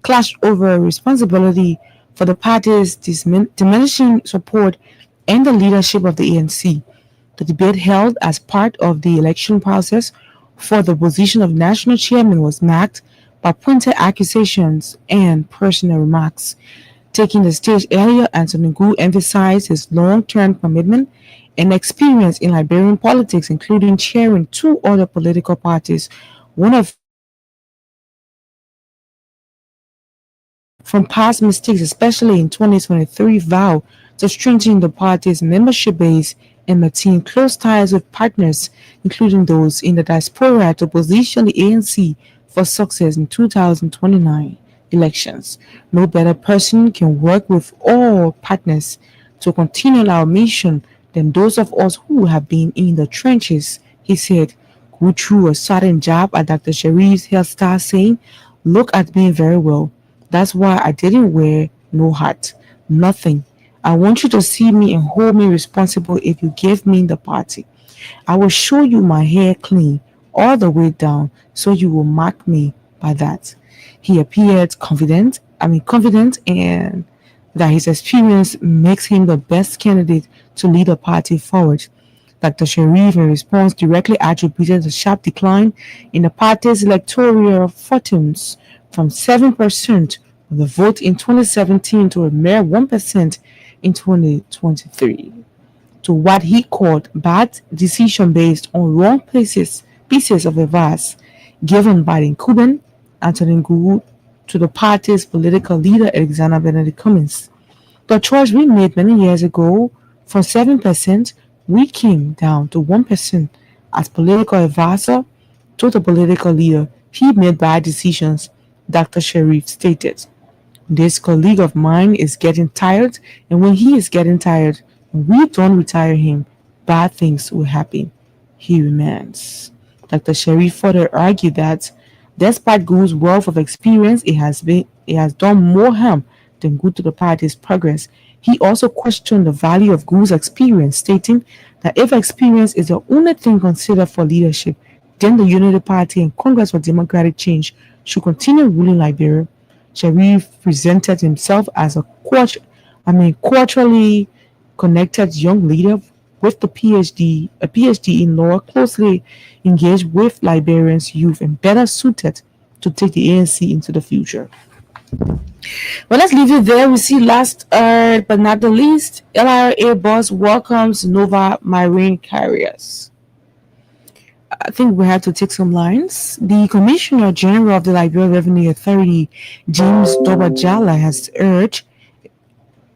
[SPEAKER 5] clashed over responsibility for the party's diminishing support and the leadership of the ANC. The debate, held as part of the election process for the position of national chairman, was marked by pointed accusations and personal remarks. Taking the stage earlier, Anthony Good emphasized his long-term commitment and experience in Liberian politics, including chairing two other political parties, one of from past mistakes, especially in 2023, vow to strengthen the party's membership base and maintain close ties with partners, including those in the diaspora, to position the ANC for success in 2029 elections. No better person can work with all partners to continue our mission than those of us who have been in the trenches, he said. Go through a sudden jab at Dr. Sharif's hairstyle, saying, "Look at me very well. That's why I didn't wear no hat. Nothing. I want you to see me and hold me responsible if you give me the party. I will show you my hair clean all the way down, so you will mark me by that." He appeared confident and that his experience makes him the best candidate to lead the party forward. Dr. Sharif, in response, directly attributed the sharp decline in the party's electoral fortunes from 7% of the vote in 2017 to a mere 1% in 2023 to what he called bad decision based on wrong pieces of advice given by the incumbent Anthony Good to the party's political leader Alexander Benedict Cummings. The choice we made many years ago, from 7%, we came down to 1% as political advisor to the political leader. He made bad decisions, Dr. Sharif stated. This colleague of mine is getting tired, and when he is getting tired and we don't retire him, bad things will happen. He remains. Dr. Sharif further argued that despite Good's wealth of experience, it has done more harm than good to the party's progress. He also questioned the value of Good's experience, stating that if experience is the only thing considered for leadership, then the Unity Party and Congress for Democratic Change should continue ruling Liberia. Sharif presented himself as a culturally connected young leader with a PhD in law, closely engaged with Liberians' youth and better suited to take the ANC into the future. Well, let's leave it there. We see last but not the least, LRA boss welcomes Nova Marine Carriers. I think we have to take some lines. The Commissioner General of the Liberia Revenue Authority, James Dobajala, has urged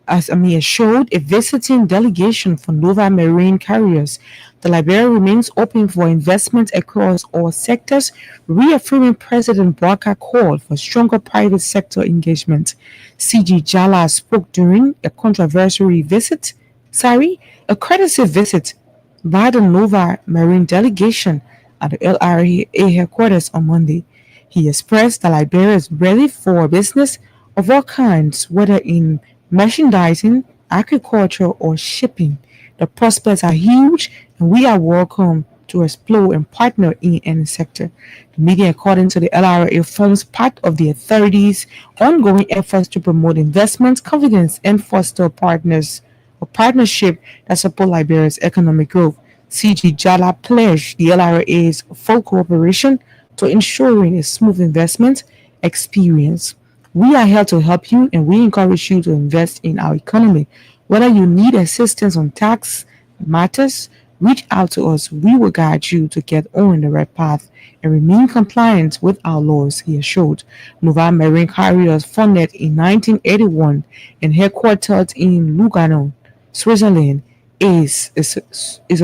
[SPEAKER 5] as Amir showed, a visiting delegation for Nova Marine Carriers. The Liberia remains open for investment across all sectors, reaffirming President Barker's call for stronger private sector engagement. CG Jala spoke during a a courtesy visit by the Nova Marine delegation at the LRA headquarters on Monday. He expressed that Liberia is ready for business of all kinds, whether in merchandising, agriculture, or shipping. The prospects are huge, and we are welcome to explore and partner in any sector. The meeting, according to the LRA, forms part of the authority's ongoing efforts to promote investment, confidence, and foster partnership that support Liberia's economic growth. CG Jala pledged the LRA's full cooperation to ensuring a smooth investment experience. We are here to help you, and we encourage you to invest in our economy. Whether you need assistance on tax matters, reach out to us. We will guide you to get on the right path and remain compliant with our laws, he assured. Nova Marine Carriers, founded in 1981 and headquartered in Lugano, Switzerland, is a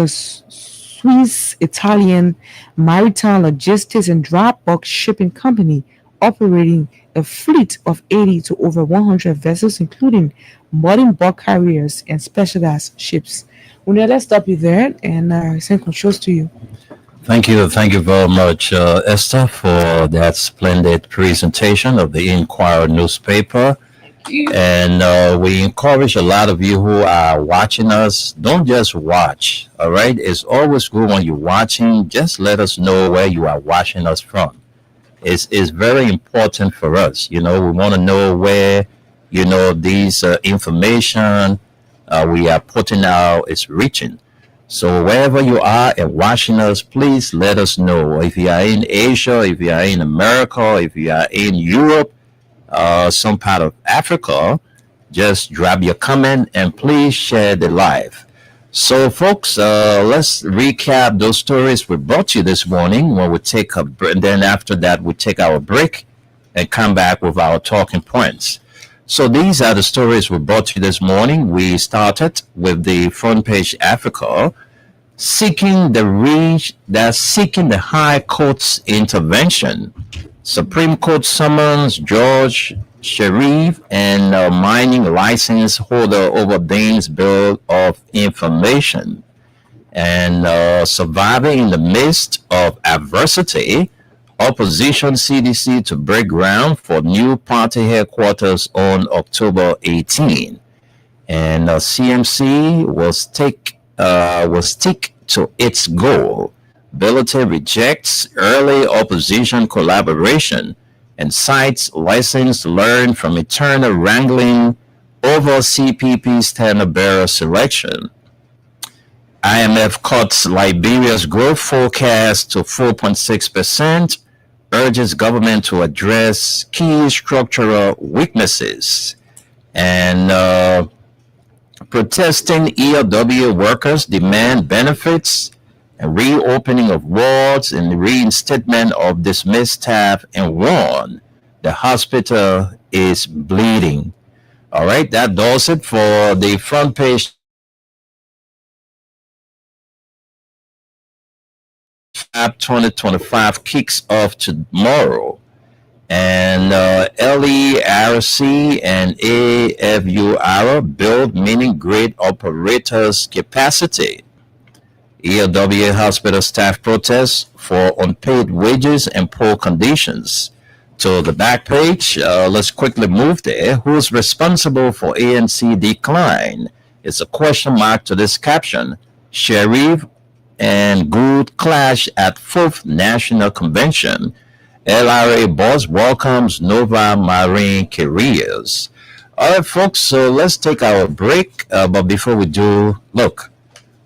[SPEAKER 5] Swiss-Italian maritime logistics and dry bulk shipping company operating a fleet of 80 to over 100 vessels, including modern bulk carriers and specialized ships. Una, let's stop you there and send controls to you.
[SPEAKER 8] Thank you very much, Esther, for that splendid presentation of the Inquirer newspaper. And we encourage a lot of you who are watching us, don't just watch, all right? It's always good when you're watching, just let us know where you are watching us from. It's very important for us. We want to know where, these information we are putting out is reaching. So wherever you are and watching us, please let us know. If you are in Asia, if you are in America, if you are in Europe, some part of Africa, just drop your comment and please share the live. So folks, let's recap those stories we brought you this morning when we take a break, and then after that we take our break and come back with our talking points. So these are the stories we brought you this morning. We started with the front page Africa, seeking the High Court's intervention. Supreme Court summons George Sharif and mining license holder over Dane's bill of information. And surviving in the midst of adversity, opposition CDC to break ground for new party headquarters on October 18. And CMC will stick to its goal. Bility rejects early opposition collaboration and cites lessons learned from eternal wrangling over CPP standard bearer selection. IMF cuts Liberia's growth forecast to 4.6%, urges government to address key structural weaknesses. And protesting ELW workers demand benefits and reopening of wards and reinstatement of dismissed staff, and warn the hospital is bleeding. All right, that does it for the front page. FAB 2025 kicks off tomorrow, and LERC and AFUR build meaning grid operators capacity. ELW hospital staff protests for unpaid wages and poor conditions. To the back page, let's quickly move there. Who's responsible for ANC decline? It's a question mark to this caption. Sharif and Good clash at 4th National Convention. LRA boss welcomes Nova Marine Carriers. All right, folks, so let's take our break. But before we do, look,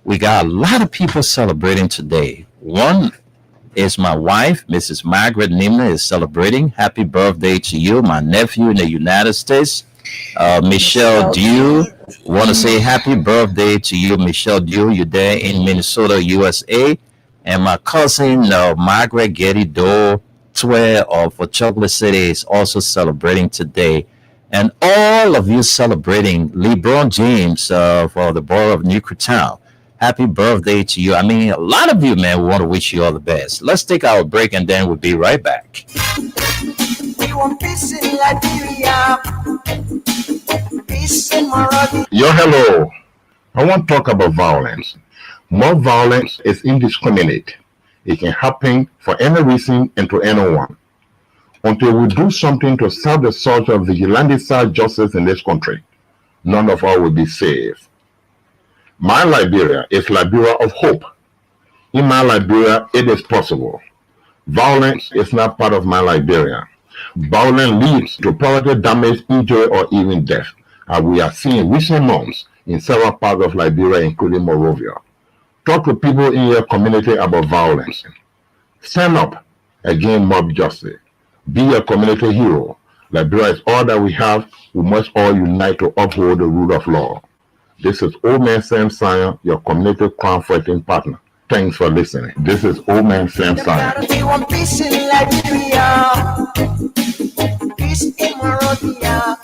[SPEAKER 8] we got a lot of people celebrating today. One is my wife, Mrs. Margaret Nimna, is celebrating. Happy birthday to you, my nephew in the United States, Michelle Dew. Want to say happy birthday to you, Michelle Dew. You're there in Minnesota, USA. And my cousin, Margaret Getty Doe Twe of Chocolate City is also celebrating today. and all of you celebrating LeBron James for the borough of Newtown. Happy birthday to you. I mean, a lot of you, man, we want to wish you all the best. Let's take our break and then we'll be right back.
[SPEAKER 1] We want peace in Liberia. Peace in Morocco.
[SPEAKER 7] Yo, hello. I want to talk about violence. More violence is indiscriminate. It can happen for any reason and to anyone. Until we do something to stop the surge of vigilante-style justice in this country, none of us will be safe. My Liberia is Liberia of hope. In my Liberia, it is possible. Violence is not part of my Liberia. Violence leads to property damage, injury, or even death, as we are seeing recent months in several parts of Liberia, including Monrovia. Talk to people in your community about violence. Stand up against mob justice. Be a community hero. Liberia is all that we have. We must all unite to uphold the rule of law. This is Old Man Sam Sion, your community crime fighting partner. Thanks for listening. This is Old Man Sam Sion.
[SPEAKER 1] We want peace in Liberia. Peace in Monrovia.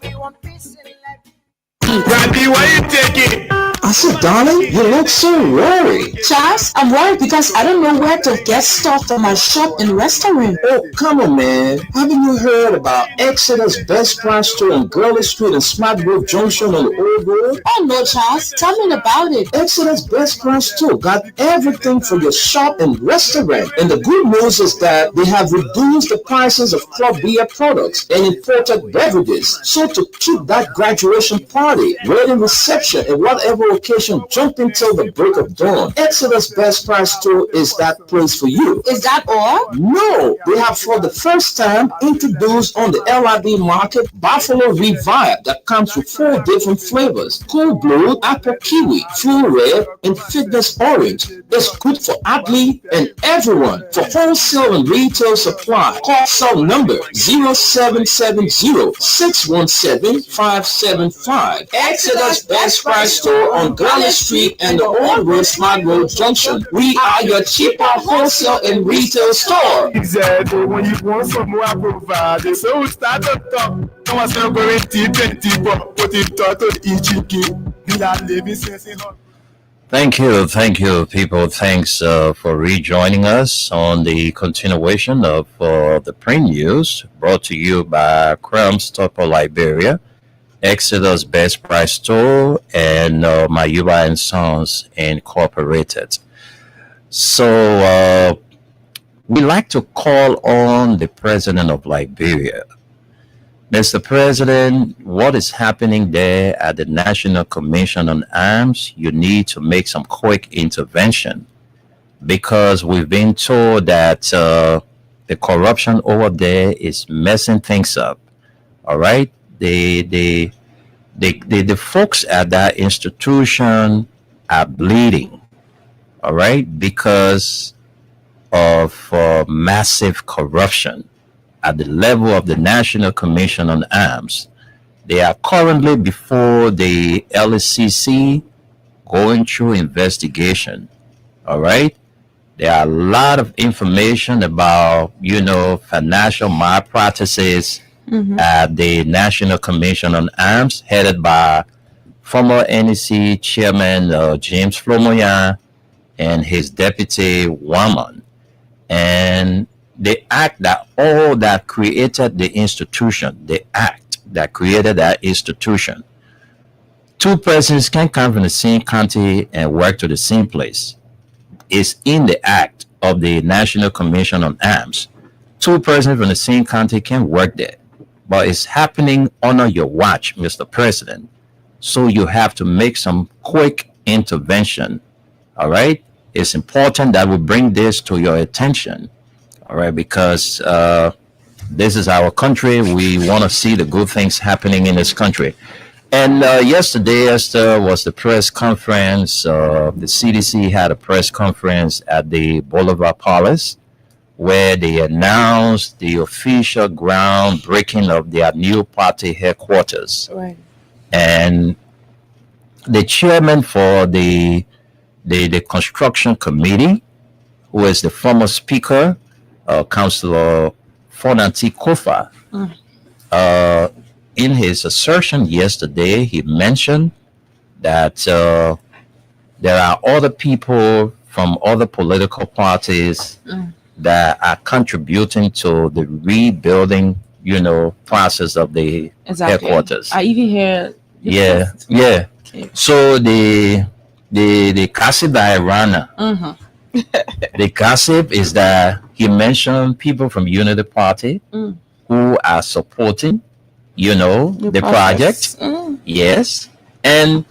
[SPEAKER 1] We want peace in Liberia.
[SPEAKER 6] Daddy, why you take it?
[SPEAKER 4] I said, darling, you look so worried.
[SPEAKER 5] Charles, I'm worried because I don't know where to get stuff for my shop and restaurant.
[SPEAKER 4] Oh, come on, man. Haven't you heard about Exodus Best Price Store on Gurley Street and Smart Grove Junction on the Old Road?
[SPEAKER 5] Oh no, Charles, tell me about it.
[SPEAKER 4] Exodus Best Price Store got everything for your shop and restaurant. And the good news is that they have reduced the prices of club beer products and imported beverages. So to keep that graduation party, wedding reception, and whatever occasion jumping till the break of dawn, Exodus Best Price Store is that place for you.
[SPEAKER 5] Is that all?
[SPEAKER 4] No, they have for the first time introduced on the LIB market Buffalo Revive that comes with 4 different flavors: Cool Blue, Apple Kiwi, Full Red, and Fitness Orange. It's good for athlete and everyone. For wholesale and retail supply, call cell number 0770-617-575. Exodus Best Price Store on Gurley Street and the Old Road Smart Road Junction. We are your cheaper wholesale and retail store.
[SPEAKER 6] Exactly. When you want some more, I provide. So we start to talk. Come on, say going T20, but it thought of each we are living since in home.
[SPEAKER 8] Thank you, people. Thanks for rejoining us on the continuation of the print news brought to you by Crime Stopper Liberia, Exodus Best Price Store, and Mayuba and Sons Incorporated. So we like to call on the President of Liberia. Mr. President, what is happening there at the National Commission on Arms? You need to make some quick intervention, because we've been told that the corruption over there is messing things up. All right? The folks at that institution are bleeding, all right, because of massive corruption at the level of the National Commission on Arms. They are currently before the LCC going through investigation, all right. There are a lot of information about, financial malpractices at the National Commission on Arms, headed by former NEC Chairman James Flomoyan and his deputy Waman. And the act that created the institution, the act that created that institution, 2 persons can come from the same county and work to the same place. Is in the act of the National Commission on Arms. 2 persons from the same county can work there. But it's happening under your watch, Mr. President. So you have to make some quick intervention. All right? It's important that we bring this to your attention. All right? Because this is our country. We want to see the good things happening in this country. And yesterday, Esther, was the press conference. The CDC had a press conference at the Boulevard Palace, where they announced the official groundbreaking of their new party headquarters.
[SPEAKER 9] Right.
[SPEAKER 8] And the chairman for the construction committee, who is the former speaker, Councillor Fonanti Kofa, in his assertion yesterday, he mentioned that there are other people from other political parties that are contributing to the rebuilding, process of the headquarters.
[SPEAKER 9] I even hear.
[SPEAKER 8] Yeah.
[SPEAKER 9] Okay.
[SPEAKER 8] So the gossip that I ran, the gossip is that he mentioned people from Unity Party who are supporting, the project. Yes, and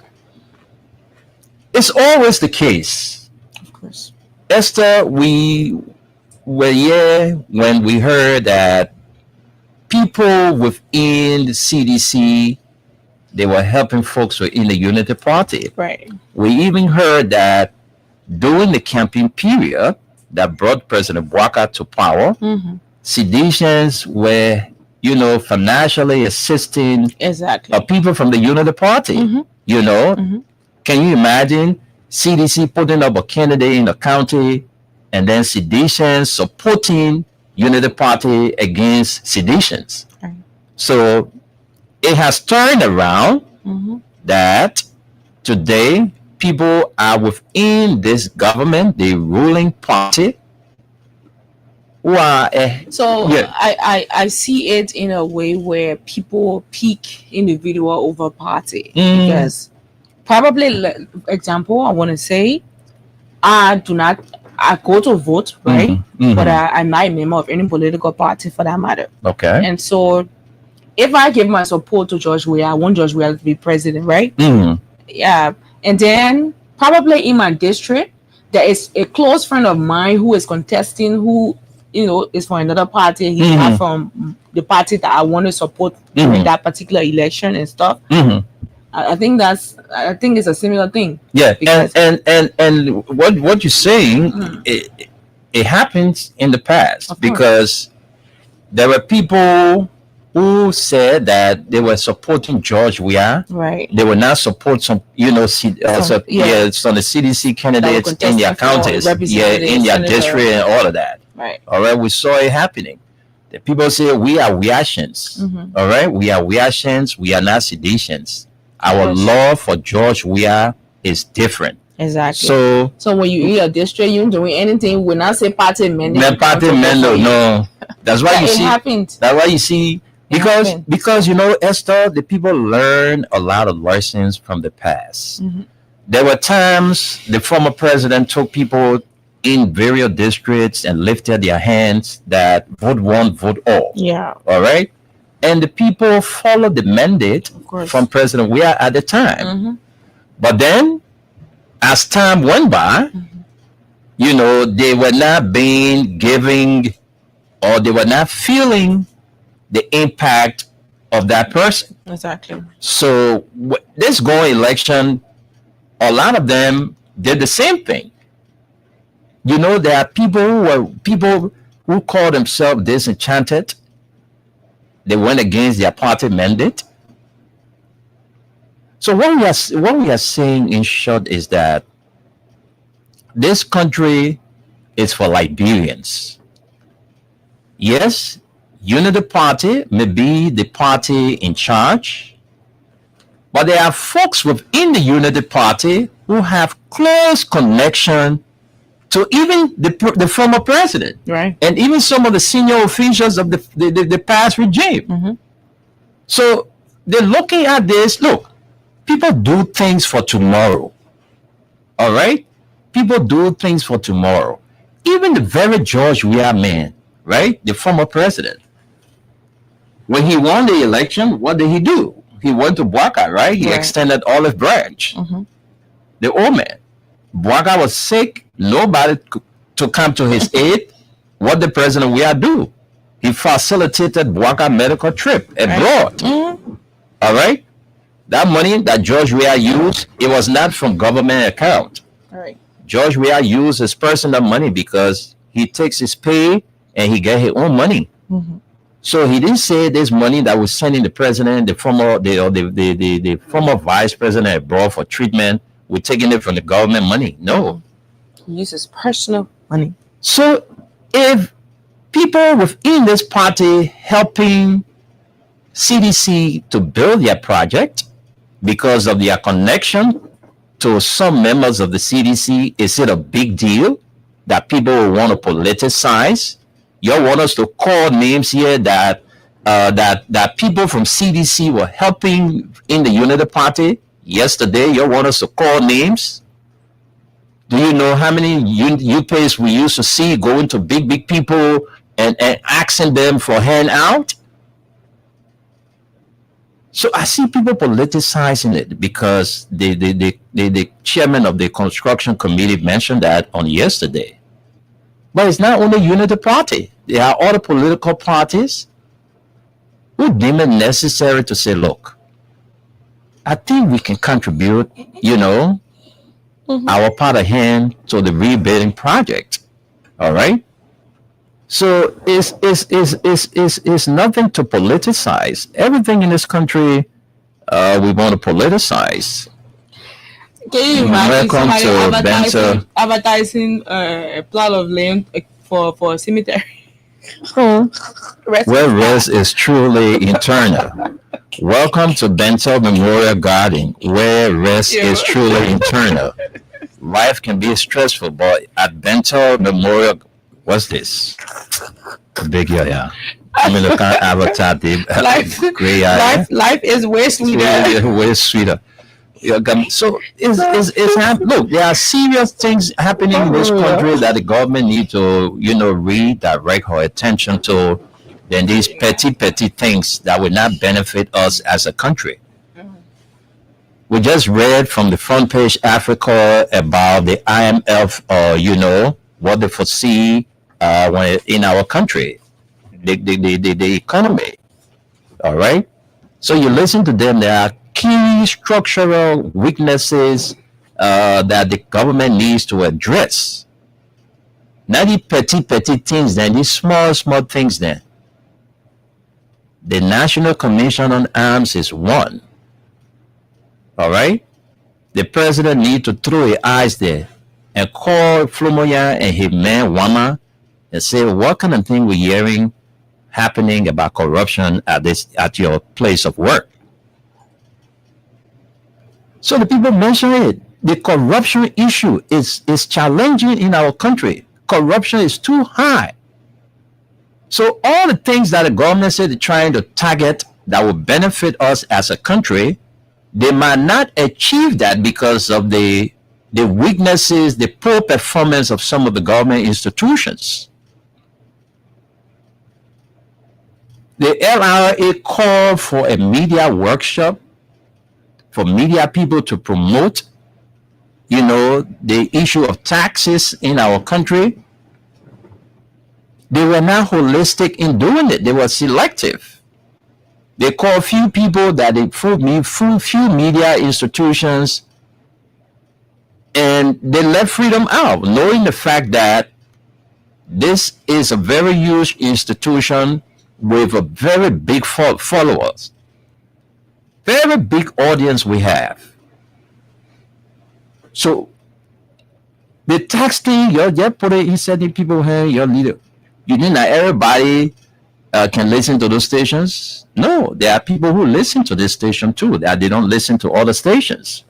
[SPEAKER 8] it's always the case.
[SPEAKER 9] Of course.
[SPEAKER 8] Esther, we were here when we heard that people within the CDC, they were helping folks within the Unity Party.
[SPEAKER 9] Right.
[SPEAKER 8] We even heard that during the campaign period that brought President Bouaka to power, seditions were, financially assisting people from the Unity Party. Can you imagine CDC putting up a candidate in the county and then seditions supporting Unity Party against seditions?
[SPEAKER 9] Right.
[SPEAKER 8] So it has turned around that today people are within this government, the ruling party, who are
[SPEAKER 9] I see it in a way where people pick individual over party because probably example I want to say I go to vote, right? But I'm not a member of any political party for that matter.
[SPEAKER 8] Okay.
[SPEAKER 9] And so if I give my support to George Weah, I want George Weah to be president, right? Yeah. And then probably in my district, there is a close friend of mine who is contesting, who, is from another party. He's not from the party that I want to support during that particular election and stuff. I think it's a similar thing.
[SPEAKER 8] Yeah. And what you're saying, it happens in the past because there were people who said that they were supporting George Weah.
[SPEAKER 9] Right.
[SPEAKER 8] They will not support some the CDC candidates in their counties, in their district and all of that.
[SPEAKER 9] Right.
[SPEAKER 8] All right. We saw it happening. The people say we are Weahians. All right. We are Weahians. We are not seditions. Our love for George Weah is different.
[SPEAKER 9] Exactly.
[SPEAKER 8] So
[SPEAKER 9] when you in your district, you're doing anything, we not say party men.
[SPEAKER 8] No. That's why you see.
[SPEAKER 9] Happened.
[SPEAKER 8] That's why you see. Because Esther, the people learn a lot of lessons from the past. There were times the former president took people in various districts and lifted their hands that vote one, vote all.
[SPEAKER 9] Yeah.
[SPEAKER 8] All right. And the people followed the mandate from President Weah at the time. But then, as time went by, they were not being giving, or they were not feeling the impact of that person.
[SPEAKER 9] Exactly.
[SPEAKER 8] So this going election, a lot of them did the same thing. There are people who call themselves disenchanted. They went against their party mandate. So what we are saying in short is that this country is for Liberians. Yes, Unity Party may be the party in charge, but there are folks within the Unity Party who have close connection to even the former president,
[SPEAKER 9] right,
[SPEAKER 8] and even some of the senior officials of the past regime. So they're looking at this. Look, people do things for tomorrow. All right, people do things for tomorrow. Even the very George Weah man, right, the former president, when he won the election, what did he do? He went to Bouaka, right? He extended olive branch. The old man. Bouaka was sick. Nobody to come to his aid. What did President Weah do? He facilitated Bouaka medical trip abroad. All right? That money that George Weah used, it was not from government account.
[SPEAKER 9] Right.
[SPEAKER 8] George Weah used his personal money because he takes his pay and he get his own money. So he didn't say this money that was sending the president, the former vice president abroad for treatment, we're taking it from the government money. No.
[SPEAKER 9] He uses personal money.
[SPEAKER 8] So if people within this party helping CDC to build their project because of their connection to some members of the CDC? Is it a big deal that people will want to politicize? You want us to call names here that people from CDC were helping in the Unity Party yesterday? You want us to call names? Do you know how many UPAs we used to see going to big people and asking them for handout? So I see people politicizing it because the chairman of the construction committee mentioned that on yesterday. But it's not only Unity Party. There are other political parties who deem it necessary to say, look, I think we can contribute, our part of hand to the rebuilding project. All right. So it's nothing to politicize. Everything in this country, we want to politicize.
[SPEAKER 9] Can you imagine
[SPEAKER 8] Welcome
[SPEAKER 9] somebody advertising a plot of land for a cemetery?
[SPEAKER 8] Where rest is truly eternal. Welcome to Bento Memorial Garden, where rest is truly eternal. Life can be stressful, but at Bento Memorial, what's this? Big yeah. I mean, look at Avatar.
[SPEAKER 9] Life is way sweeter.
[SPEAKER 8] Way sweeter. So look, there are serious things happening in this country that the government needs to, redirect her attention to than these petty things that will not benefit us as a country. We just read from the front page Africa about the IMF, what they foresee in our country, the economy. All right. So you listen to them. There are key structural weaknesses that the government needs to address. Not the petty things, then these small things. Then the National Commission on Arms is one. All right. The president needs to throw his eyes there and call Flomoya and his man Wama and say, what kind of thing we're hearing happening about corruption at your place of work? So the people mention it. The corruption issue is challenging in our country. Corruption is too high. So all the things that the government said they're trying to target that will benefit us as a country, they might not achieve that because of the weaknesses, the poor performance of some of the government institutions. The LRA called for a media workshop for media people to promote, the issue of taxes in our country. They were not holistic in doing it. They were selective. They called few people that they few media institutions, and they left freedom out, knowing the fact that this is a very huge institution with a very big followers. Very big audience we have. So the tax thing, you just put it inside the people here, your leader. You think that everybody can listen to those stations? No, there are people who listen to this station too, that they don't listen to other stations.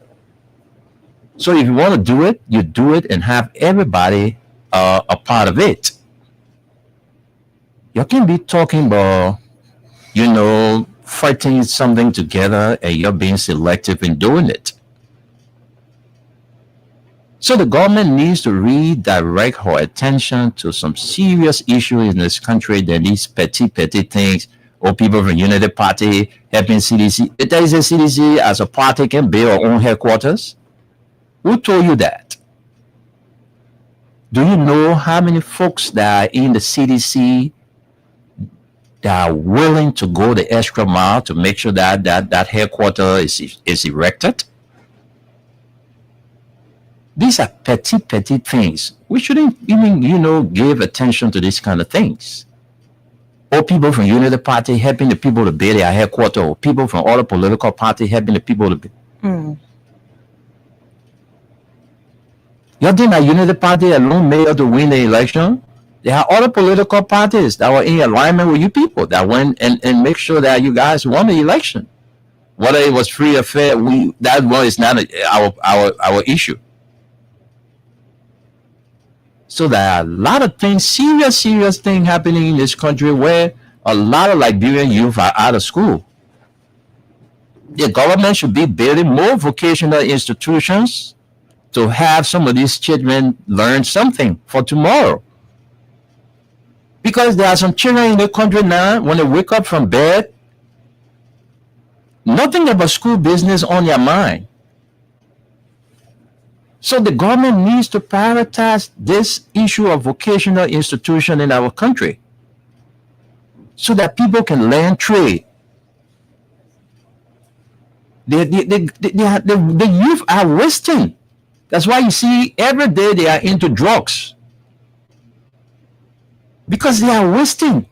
[SPEAKER 8] So if you want to do it, you do it and have everybody a part of it. You can be talking about, fighting something together and you're being selective in doing it. So the government needs to redirect her attention to some serious issues in this country than these petty things, or people from Unity Party helping CDC. It is a CDC as a party can build our own headquarters. Who told you that? Do you know how many folks that are in the CDC that are willing to go the extra mile to make sure that headquarters is erected? These are petty things. We shouldn't even, give attention to these kind of things. Or people from Unity Party helping the people to build their headquarters, or people from other political parties helping the people to build. You think that Unity Party alone made up to win the election? There are other political parties that were in alignment with you people that went and make sure that you guys won the election. Whether it was free or fair, that one is not our issue. So there are a lot of things, serious things happening in this country where a lot of Liberian youth are out of school. The government should be building more vocational institutions to have some of these children learn something for tomorrow. Because there are some children in the country now, when they wake up from bed, nothing about school business on their mind. So the government needs to prioritize this issue of vocational institution in our country so that people can learn trade. The youth are wasting. That's why you see every day they are into drugs. Because they are wasting.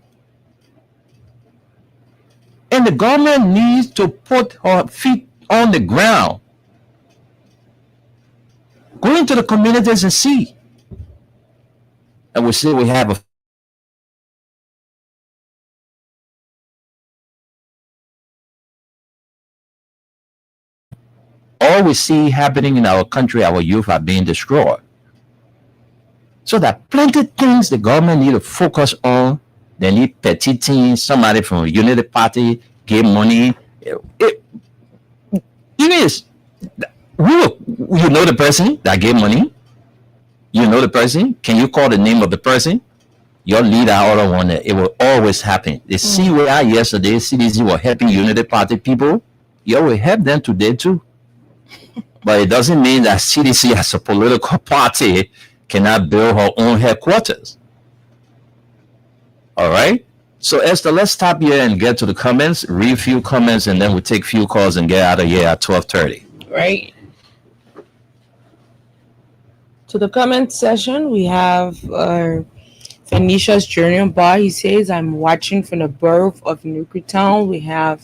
[SPEAKER 8] And the government needs to put her feet on the ground. Go into the communities and see. And we say we have a all we see happening in our country, our youth are being destroyed. So there are plenty of things the government need to focus on. They need petiting, somebody from a Unity Party give money. It is. You know the person that gave money? You know the person? Can you call the name of the person? Your leader, other one, it will always happen. The CWI yesterday, CDC were helping Unity Party people. You will help them today too. But it doesn't mean that CDC as a political party cannot build her own headquarters. All right? So Esther, let's stop here and get to the comments, read a few comments, and then we'll take a few calls and get out of here at 12:30.
[SPEAKER 9] Right. To the comment session, we have Phoenicia's Journey Bar. He says, I'm watching from the birth of Newtown. We have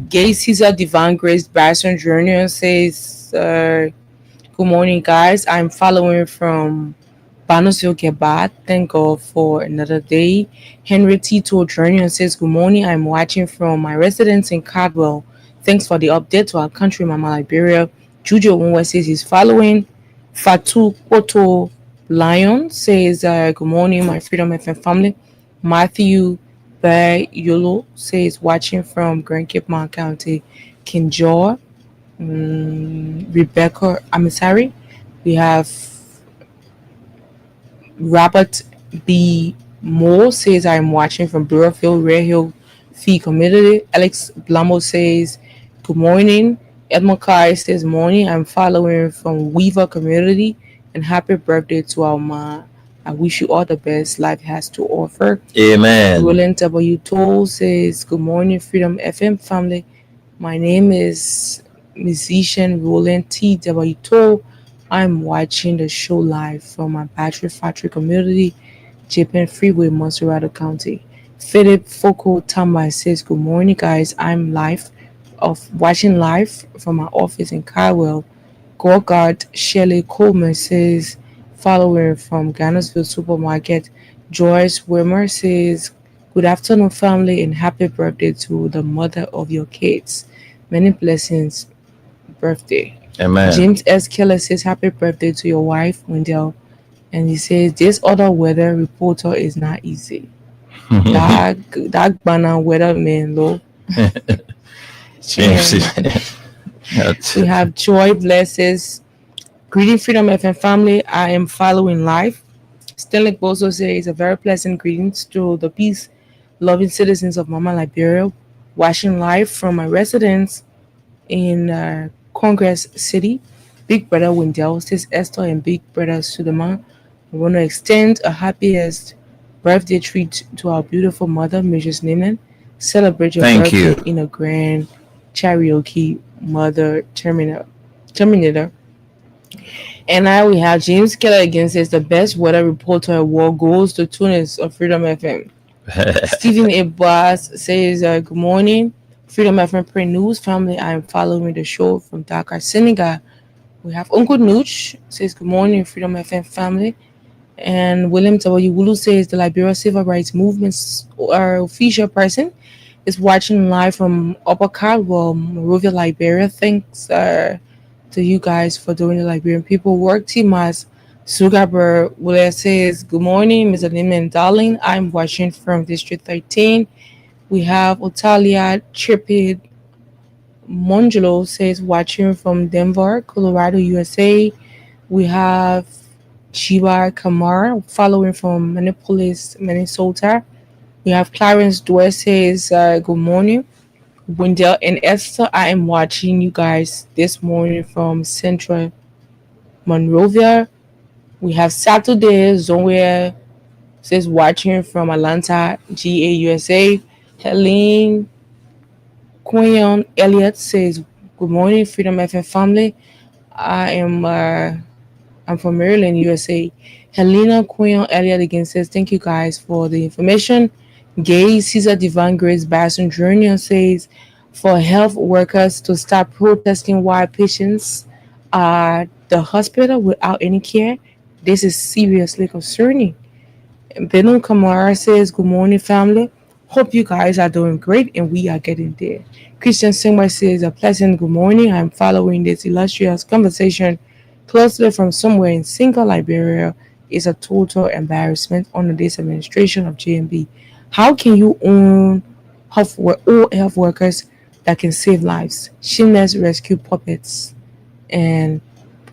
[SPEAKER 9] Gay Caesar Divine Grace Basson Jr. says, good morning, guys. I'm following from Banosville, Quebec. Thank God for another day. Henry Tito Jr. says, good morning. I'm watching from my residence in Cardwell. Thanks for the update to our country, Mama Liberia. Juju Onwe says he's following. Fatu Koto Lion says, good morning, my Freedom FM family. Matthew Bayolo says, watching from Grand Cape Mount County. Kinjor, Rebecca Amisari. We have Robert B. Moore says, I'm watching from Burrowfield, Red Hill Fee Community. Alex Blamo says, good morning. Edmond Kai says, morning. I'm following from Weaver Community. And happy birthday to our ma. I wish you all the best life has to offer.
[SPEAKER 8] Amen.
[SPEAKER 9] Roland W. Toll says, good morning, Freedom FM family. My name is musician Roland T.W. Toll. I'm watching the show live from my Battery Factory community, Japan Freeway, Monserrado County. Philip Foko Tamba says, good morning, guys. I'm watching live from my office in Caldwell. Gorgard Shelley Coleman says, following from Gainesville Supermarket. Joyce Wimmer says, good afternoon, family, and happy birthday to the mother of your kids. Many blessings, birthday.
[SPEAKER 8] Amen.
[SPEAKER 9] James S. Keller says, happy birthday to your wife, Wendell. And he says, this other weather reporter is not easy. that banana weather man, low.
[SPEAKER 8] James.
[SPEAKER 9] We have Joy Blesses. Greeting Freedom FM family. I am following live. Stanley Bozo says, a very pleasant greetings to the peace-loving citizens of Mama Liberia. Watching live from my residence in Congress City. Big Brother Wendell says, Esther and Big Brother Sudaman. I want to extend a happiest birthday treat to our beautiful mother, Mrs. Nimnan. Celebrate your birthday in a grand karaoke mother terminator. And now we have James Keller again says, the best weather reporter award goes to Tunis of Freedom FM. Stephen Abbas says, good morning, Freedom FM Print News family. I am following the show from Dakar, Senegal. We have Uncle Nooch says, good morning, Freedom FM family. And William W. Wulu says the Liberia Civil Rights Movement's official person is watching live from Upper Caldwell, Monrovia, Liberia. Thanks to you guys for doing the Liberian people work. Timas Sugaber Wule says, good morning, Mr. Neiman Darling. I'm watching from District 13. We have Otalia Chirpid Monjolo says, watching from Denver, Colorado, USA. We have Chiba Kamara following from Minneapolis, Minnesota. We have Clarence Dwyer says, good morning. Wendell and Esther, I am watching you guys this morning from Central Monrovia. We have Saturday Zonware says watching from Atlanta, GA USA. Helene Quinion Elliott says, good morning, Freedom FM family. I am I'm from Maryland, USA. Helena Quinion Elliott again says, thank you guys for the information. Gay Caesar Divine Grace Basson Jr. says, for health workers to start protesting while patients at the hospital without any care, this is seriously concerning. Benu Kamara says, good morning, family. Hope you guys are doing great and we are getting there. Christian Singway says, a pleasant good morning. I'm following this illustrious conversation closely from somewhere in Singa, Liberia. Is a total embarrassment under this administration of JMB. How can you own all health workers that can save lives? Shameless rescue puppets and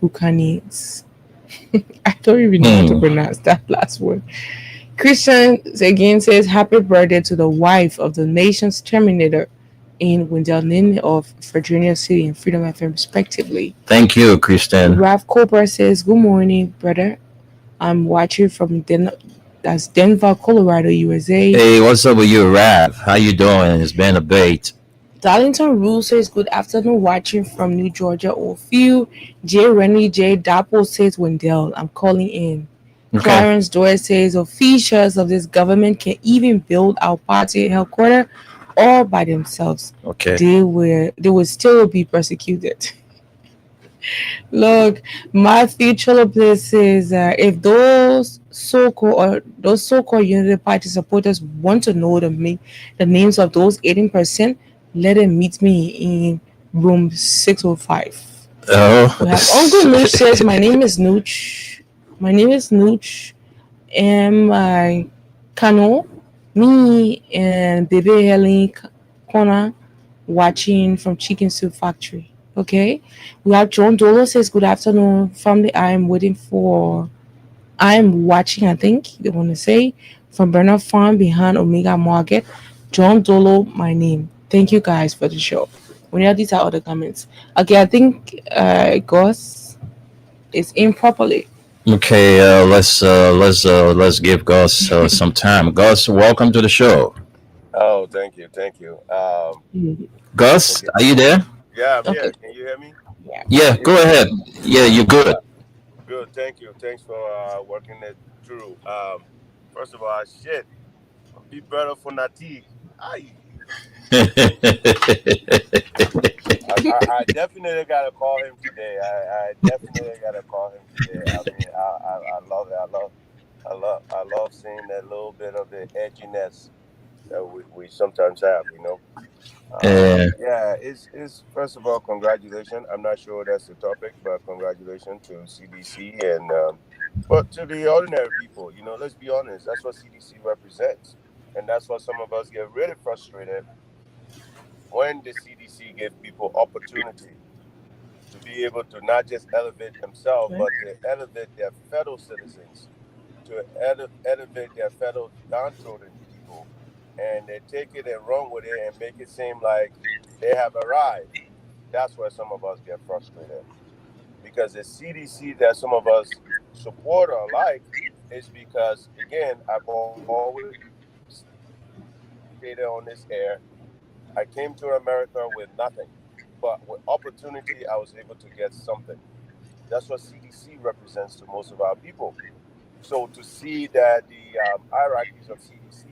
[SPEAKER 9] buccaneers. I don't even know how to pronounce that last word. Christian again says, happy birthday to the wife of the nation's Terminator in Wendell Nin of Virginia City and Freedom FM, respectively.
[SPEAKER 8] Thank you, Christian.
[SPEAKER 9] Ralph Cooper says, good morning, brother. I'm watching from that's Denver, Colorado, USA.
[SPEAKER 8] Hey, what's up with you, Raph? How you doing? It's been a bit.
[SPEAKER 9] Darlington Rule says, good afternoon, watching from New Georgia, Ophir. J. Rennie J. Dapo says, Wendell, I'm calling in. Okay. Clarence Doyle says, officials of this government can even build our party headquarters all by themselves.
[SPEAKER 8] Okay.
[SPEAKER 9] They will still be persecuted. Look, Matthew Cholopoulos says, if those so-called Unity Party supporters want to know the names of those 18%, let them meet me in room 605.
[SPEAKER 8] Oh.
[SPEAKER 9] We have Uncle Nooch says, my name is Nooch. And Kano, me and Baby Helen Kona watching from Chicken Soup Factory. Okay, we have John Dolo says, good afternoon, family. I'm watching, I think they want to say, from Bernard Farm behind Omega Market. John Dolo, my name. Thank you guys for the show. We have these are other comments. Okay, I think Gus is in properly.
[SPEAKER 8] Okay, let's give Gus some time. Gus, welcome to the show.
[SPEAKER 11] Oh, thank you.
[SPEAKER 8] Gus, are you there?
[SPEAKER 11] Yeah, I'm here. Can you hear me?
[SPEAKER 8] Yeah, go ahead. Yeah, you're good.
[SPEAKER 11] Good, thank you. Thanks for working it through. First of all, be better for Nati. I definitely gotta call him today. I definitely gotta call him today. I mean, I love it. I love seeing that little bit of the edginess that we sometimes have, you know. Yeah, it's first of all, congratulations. I'm not sure that's the topic, but congratulations to CDC and but to the ordinary people, you know, let's be honest, that's what CDC represents. And that's why some of us get really frustrated when the CDC gives people opportunity to be able to not just elevate themselves, but to elevate their fellow citizens, to elevate their fellow downtrodden people. And they take it and run with it and make it seem like they have arrived. That's where some of us get frustrated. Because the CDC that some of us support or like is because, again, I've always stated on this air, I came to America with nothing. But with opportunity, I was able to get something. That's what CDC represents to most of our people. So to see that the hierarchies of CDC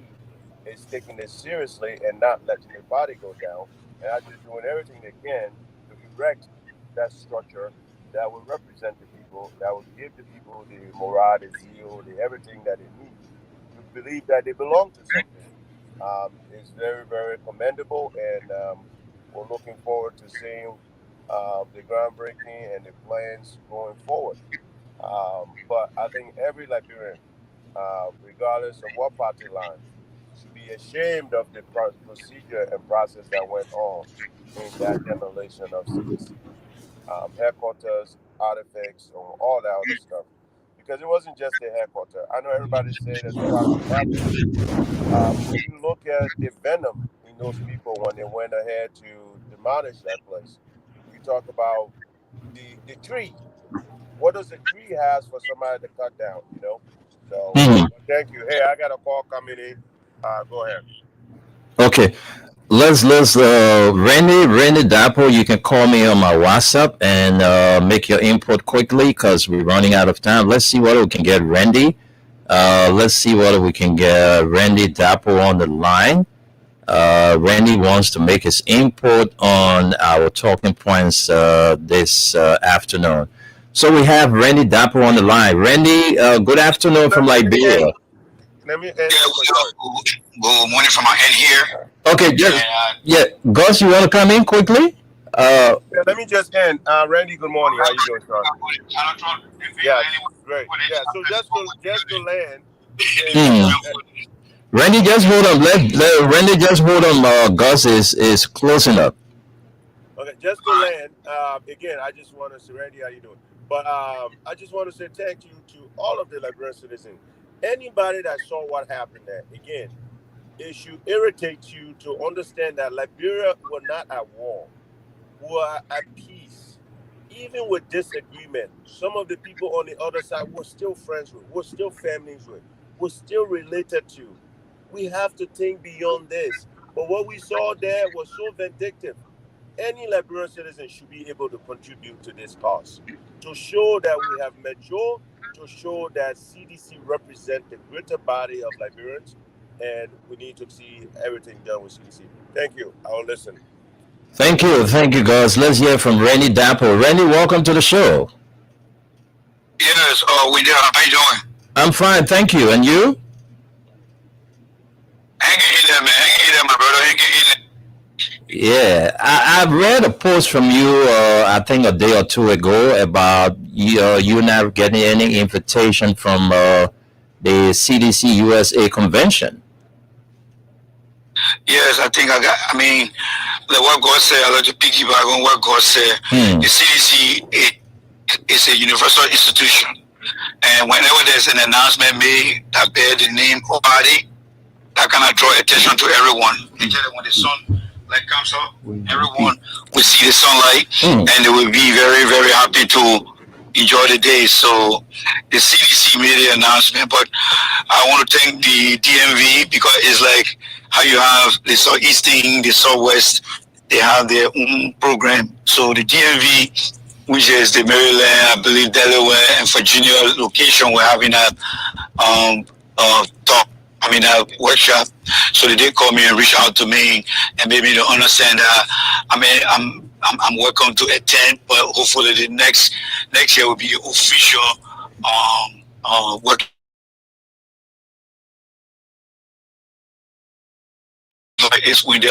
[SPEAKER 11] is taking this seriously and not letting the body go down, and actually doing everything they can to erect that structure that will represent the people, that will give the people the morale, the zeal, the everything that they need to believe that they belong to something. Is very, very commendable, and we're looking forward to seeing the groundbreaking and the plans going forward. But I think every Liberian, regardless of what party line, should be ashamed of the procedure and process that went on in that demolition of CDC headquarters, artifacts, or all that other stuff. Because it wasn't just the headquarters. I know everybody say there's a lot of happening. When you look at the venom in those people when they went ahead to demolish that place, you talk about the tree. What does the tree has for somebody to cut down? So
[SPEAKER 8] Mhm.
[SPEAKER 11] thank you. Hey, I got a call coming in. Go ahead.
[SPEAKER 8] Okay. Let's Randy Dapple, you can call me on my WhatsApp and make your input quickly because we're running out of time. Let's see what we can get Randy. Let's see what we can get Randy Dapple on the line. Randy wants to make his input on our talking points this afternoon. So we have Randy Dapple on the line. Randy, good afternoon from Liberia.
[SPEAKER 11] Let me end.
[SPEAKER 12] Good morning from my end here.
[SPEAKER 8] Okay, Gus, you want to come in quickly?
[SPEAKER 11] Let me just end. Randy, good morning. How you doing, sir? Yeah, great. Yeah, so just to land.
[SPEAKER 8] Randy, just hold on. Randy, just hold on. Gus is closing up.
[SPEAKER 11] Okay, just to land. Again, I just want to say, Randy, how you doing? But I just want to say thank you to all of the Liberian citizens. Anybody that saw what happened there, again, it should irritate you to understand that Liberia were not at war. We are at peace. Even with disagreement, some of the people on the other side we're still friends with, we're still families with, we're still related to. We have to think beyond this. But what we saw there was so vindictive. Any Liberian citizen should be able to contribute to this cause, to show that we have matured, to show that CDC represents the greater body of Liberians, and we need to see everything done with CDC. Thank you. I will listen.
[SPEAKER 8] Thank you, guys. Let's hear from Randy Dapple. Randy, welcome to the show.
[SPEAKER 12] Yes, we did. How you doing?
[SPEAKER 8] I'm fine, thank you. And you?
[SPEAKER 12] Hang in there, man. Hang in there, my brother. Hang in there.
[SPEAKER 8] Yeah, I read a post from you, I think a day or two ago, about you not getting any invitation from the CDC USA convention.
[SPEAKER 12] Yes, I think I mean, like what God said, I like to piggyback on what God said. The CDC is a universal institution. And whenever there's an announcement made that bear the name of body, that kind of draw attention to everyone. When the sun comes up, everyone will see the sunlight and they will be very, very happy to enjoy the day. So the CDC made the announcement, but I want to thank the DMV because it's like how you have the Southeastern, the Southwest, they have their own program. So the DMV, which is the Maryland, I believe Delaware and Virginia location, we're having a a workshop. So they did call me and reach out to me and made me to understand that I'm welcome to attend, but hopefully the next year will be official work. It's with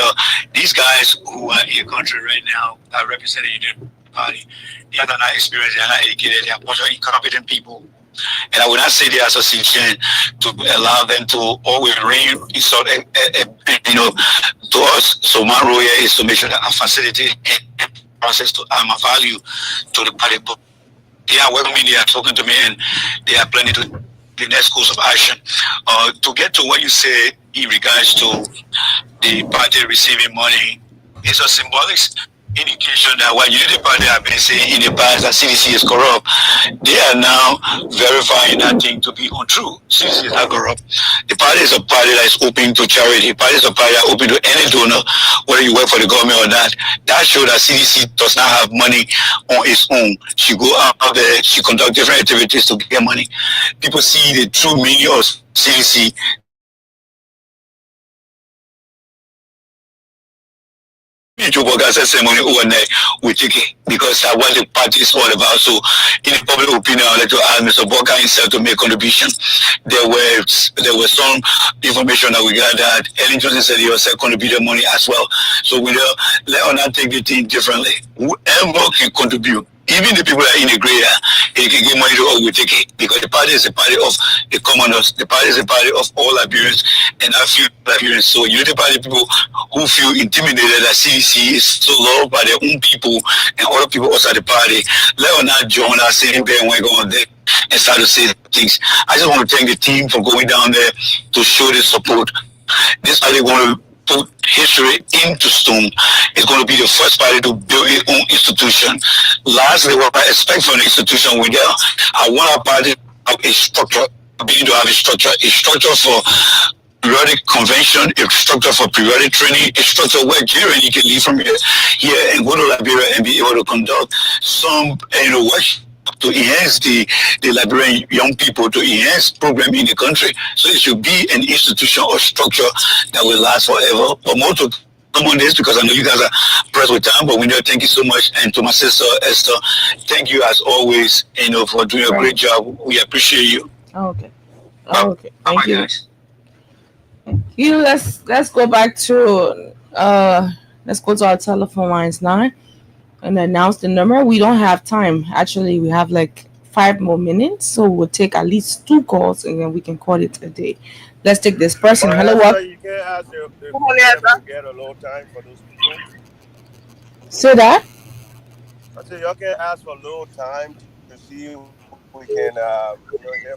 [SPEAKER 12] these guys who are in your country right now that represent the Union Party. They are not experienced, they are not educated, they are bunch of incompetent people. And I would not say the association to allow them to always insult to us. So my role here is to make sure that I facilitate and process to add my value to the party. But they are welcoming, they are talking to me, and they are planning to the next course of action. To get to what you said in regards to the party receiving money, it's a symbolic indication that what Unity Party have been saying in the past that CDC is corrupt, they are now verifying that thing to be untrue. CDC is not corrupt. The party is a party that is open to charity. The party is a party that is open to any donor, whether you work for the government or not. That shows that CDC does not have money on its own. She go out there, she conduct different activities to get money. People see the true meaning of CDC. to work as a ceremony overnight, we take it because that's what the party is all about. So, in the public opinion, I'd like to ask Mr. Boka himself to make contribution. There were some information that we got that Ellen Johnson said he also contributed money as well. So we let us not take the thing differently. Whoever can contribute. Even the people that are in the gray area, they can give money to all we take it because the party is a party of the commoners. The party is a party of all Liberians and I feel Liberians. So Unity Party people who feel intimidated that CDC is so loved by their own people and other people outside the party, let us not join our same band when we go on there and start to say things. I just want to thank the team for going down there to show the support. This party going to put history into stone. It's going to be the first party to build its own institution. Lastly, what I expect from the institution with there, I want our party to have a structure, a structure for periodic convention, a structure for periodic training, a structure where Jerry can leave from here and go to Liberia and be able to conduct some work to enhance the Liberian young people, to enhance program in the country. So it should be an institution or structure that will last forever. But more to come on this because I know you guys are pressed with time, but we know thank you so much. And to my sister Esther, thank you as always, for doing a great job. We appreciate you.
[SPEAKER 9] Okay. Okay. Thank you. Guys. Thank you. Let's go back to let's go to our telephone lines now and announce the number. We don't have time. Actually, we have like 5 more minutes, so we'll take at least 2 calls and then we can call it a day. Let's take this person. Hello, what?
[SPEAKER 11] You can't ask if get a little time for those people.
[SPEAKER 9] Say that?
[SPEAKER 11] I said y'all can't ask for a little time to see if we can hear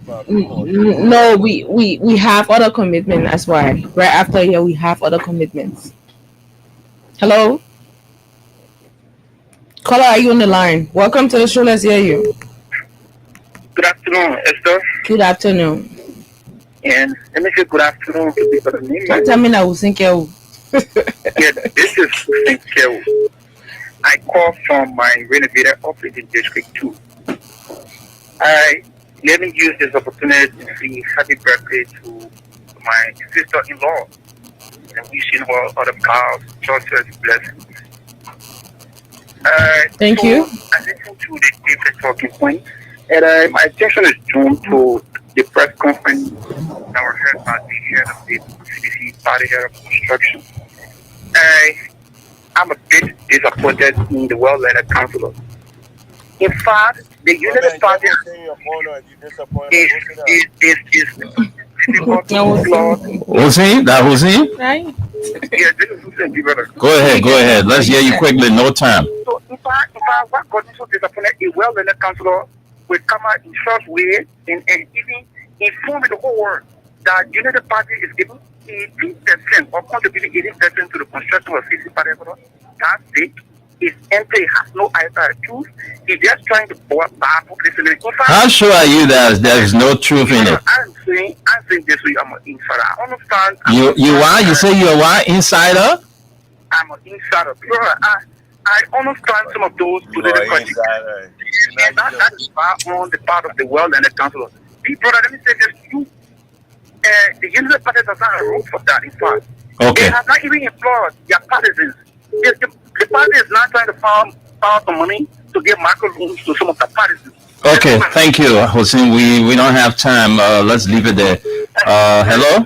[SPEAKER 11] from people.
[SPEAKER 9] No, we have other commitments. That's why. Right after here, we have other commitments. Hello? Caller, are you on the line? Welcome to the show. Let's hear you.
[SPEAKER 13] Good afternoon, Esther.
[SPEAKER 9] Good afternoon.
[SPEAKER 13] And let me say good afternoon to people in England.
[SPEAKER 9] Don't tell me that Usinkeu.
[SPEAKER 13] Yeah, this is Usinkeu. I call from my renovated office in District 2. Let me use this opportunity to say happy birthday to my sister-in-law. And wishing her all the cars, success, blessings.
[SPEAKER 9] Thank you.
[SPEAKER 13] I listened to the different talking points, and my attention is drawn to the press conference that was held by the head of the CDC party head of construction. I'm a bit disappointed in the well-led councillor. In fact, the United Party
[SPEAKER 8] Hussein?
[SPEAKER 9] Right?
[SPEAKER 13] Yeah, this is Hussein.
[SPEAKER 8] Go ahead. Let's hear you quickly. No time.
[SPEAKER 13] So, in fact, what got me so disappointed, a well-led councillor will come out in short way and even inform the whole world that United Party is giving 18% or contributing 18% to the construction of CC Party. That's it. It's empty. It has no either truth. He's just trying to pour back population.
[SPEAKER 8] How sure are you that there is no truth in it?
[SPEAKER 13] I'm saying this way. I'm an insider. I understand.
[SPEAKER 8] You are? You say you're what? Insider?
[SPEAKER 13] I'm an insider. I understand some of those political and that is far on the part of the world and the council. Big brother, let me say this to you. The Unity Party does not have a role for that, in fact.
[SPEAKER 8] Okay.
[SPEAKER 13] They have not even employed their partisans. The party is not trying to find some money to give micro loans to some of the partisans.
[SPEAKER 8] Okay, thank you, Hossein. We don't have time. Let's leave it there. Hello?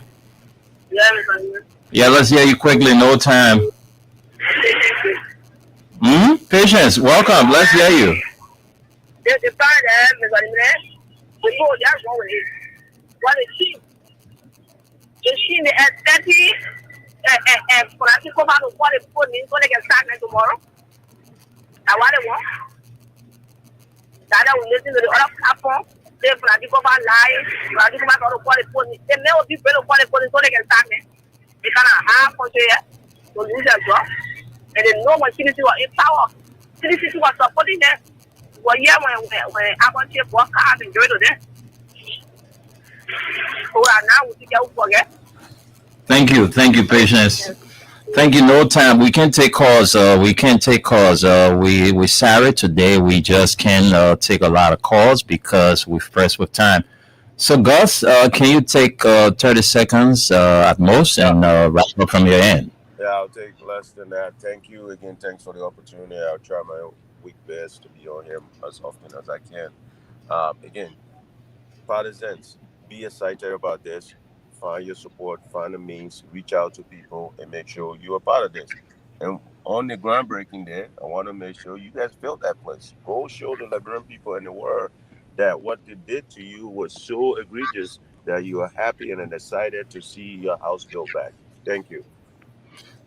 [SPEAKER 8] Yeah, let's hear you quickly. No time. Patience, welcome. Let's hear you.
[SPEAKER 14] And for us to come out of what is put in, so they can start tomorrow. I want to walk. That I will listen to the other platform. They for us to come out live. For us to come out of what is put in. They may be better what is put in, so they can start. They cannot have for there to lose their job. And they know when CDC was in power. CDC was supporting them. Well, yeah, when I want to work hard and enjoy it. So now we can forget.
[SPEAKER 8] Thank you, Patience. Thank you. No time. We can't take calls. We sorry today. We just can't take a lot of calls because we're pressed with time. So, Gus, can you take 30 seconds at most and wrap up from your end?
[SPEAKER 11] Yeah, I'll take less than that. Thank you again. Thanks for the opportunity. I'll try my week best to be on here as often as I can. Again, partisans, be excited about this. Find your support, find the means, reach out to people, and make sure you're a part of this. And on the groundbreaking day, I want to make sure you guys build that place. Go show the Liberian people in the world that what they did to you was so egregious that you are happy and excited to see your house built back. Thank you.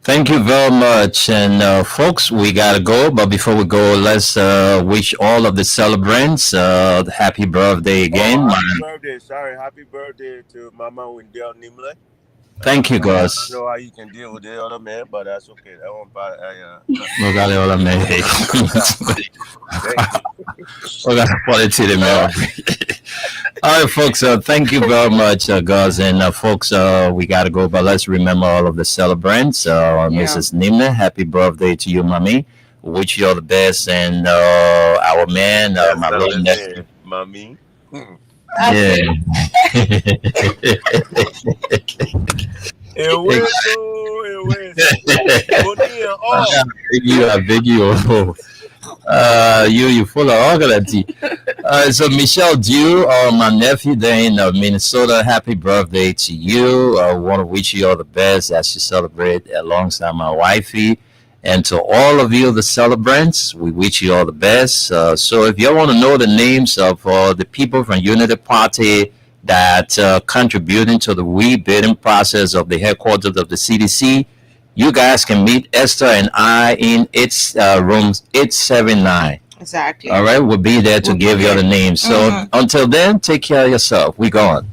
[SPEAKER 8] Thank you very much. And folks, we got to go. But before we go, let's wish all of the celebrants happy birthday again.
[SPEAKER 11] Oh, happy birthday. Sorry, happy birthday to Mama Wendell Nimle.
[SPEAKER 8] Thank you,
[SPEAKER 11] I
[SPEAKER 8] guys.
[SPEAKER 11] don't know how you can deal with the other man, but that's okay. That one part,
[SPEAKER 8] We got it all on me. We got to put it to the mail. All right, folks. Thank you very much, guys. And folks, we got to go, but let's remember all of the celebrants. Mrs. Nimne, happy birthday to you, mommy. Wish you all the best. And our man, my little nephew.
[SPEAKER 11] Mommy.
[SPEAKER 8] Yeah. Big you. You full of organity. So Michelle Dew, my nephew there in Minnesota, happy birthday to you. I want to wish you all the best as you celebrate alongside my wifey. And to all of you, the celebrants, we wish you all the best. So if you want to know the names of the people from Unity Party that contributing to the rebuilding process of the headquarters of the CDC, you guys can meet Esther and I in its room 879.
[SPEAKER 9] Exactly.
[SPEAKER 8] All right, we'll be there to give you all the names. So until then, take care of yourself. We gone.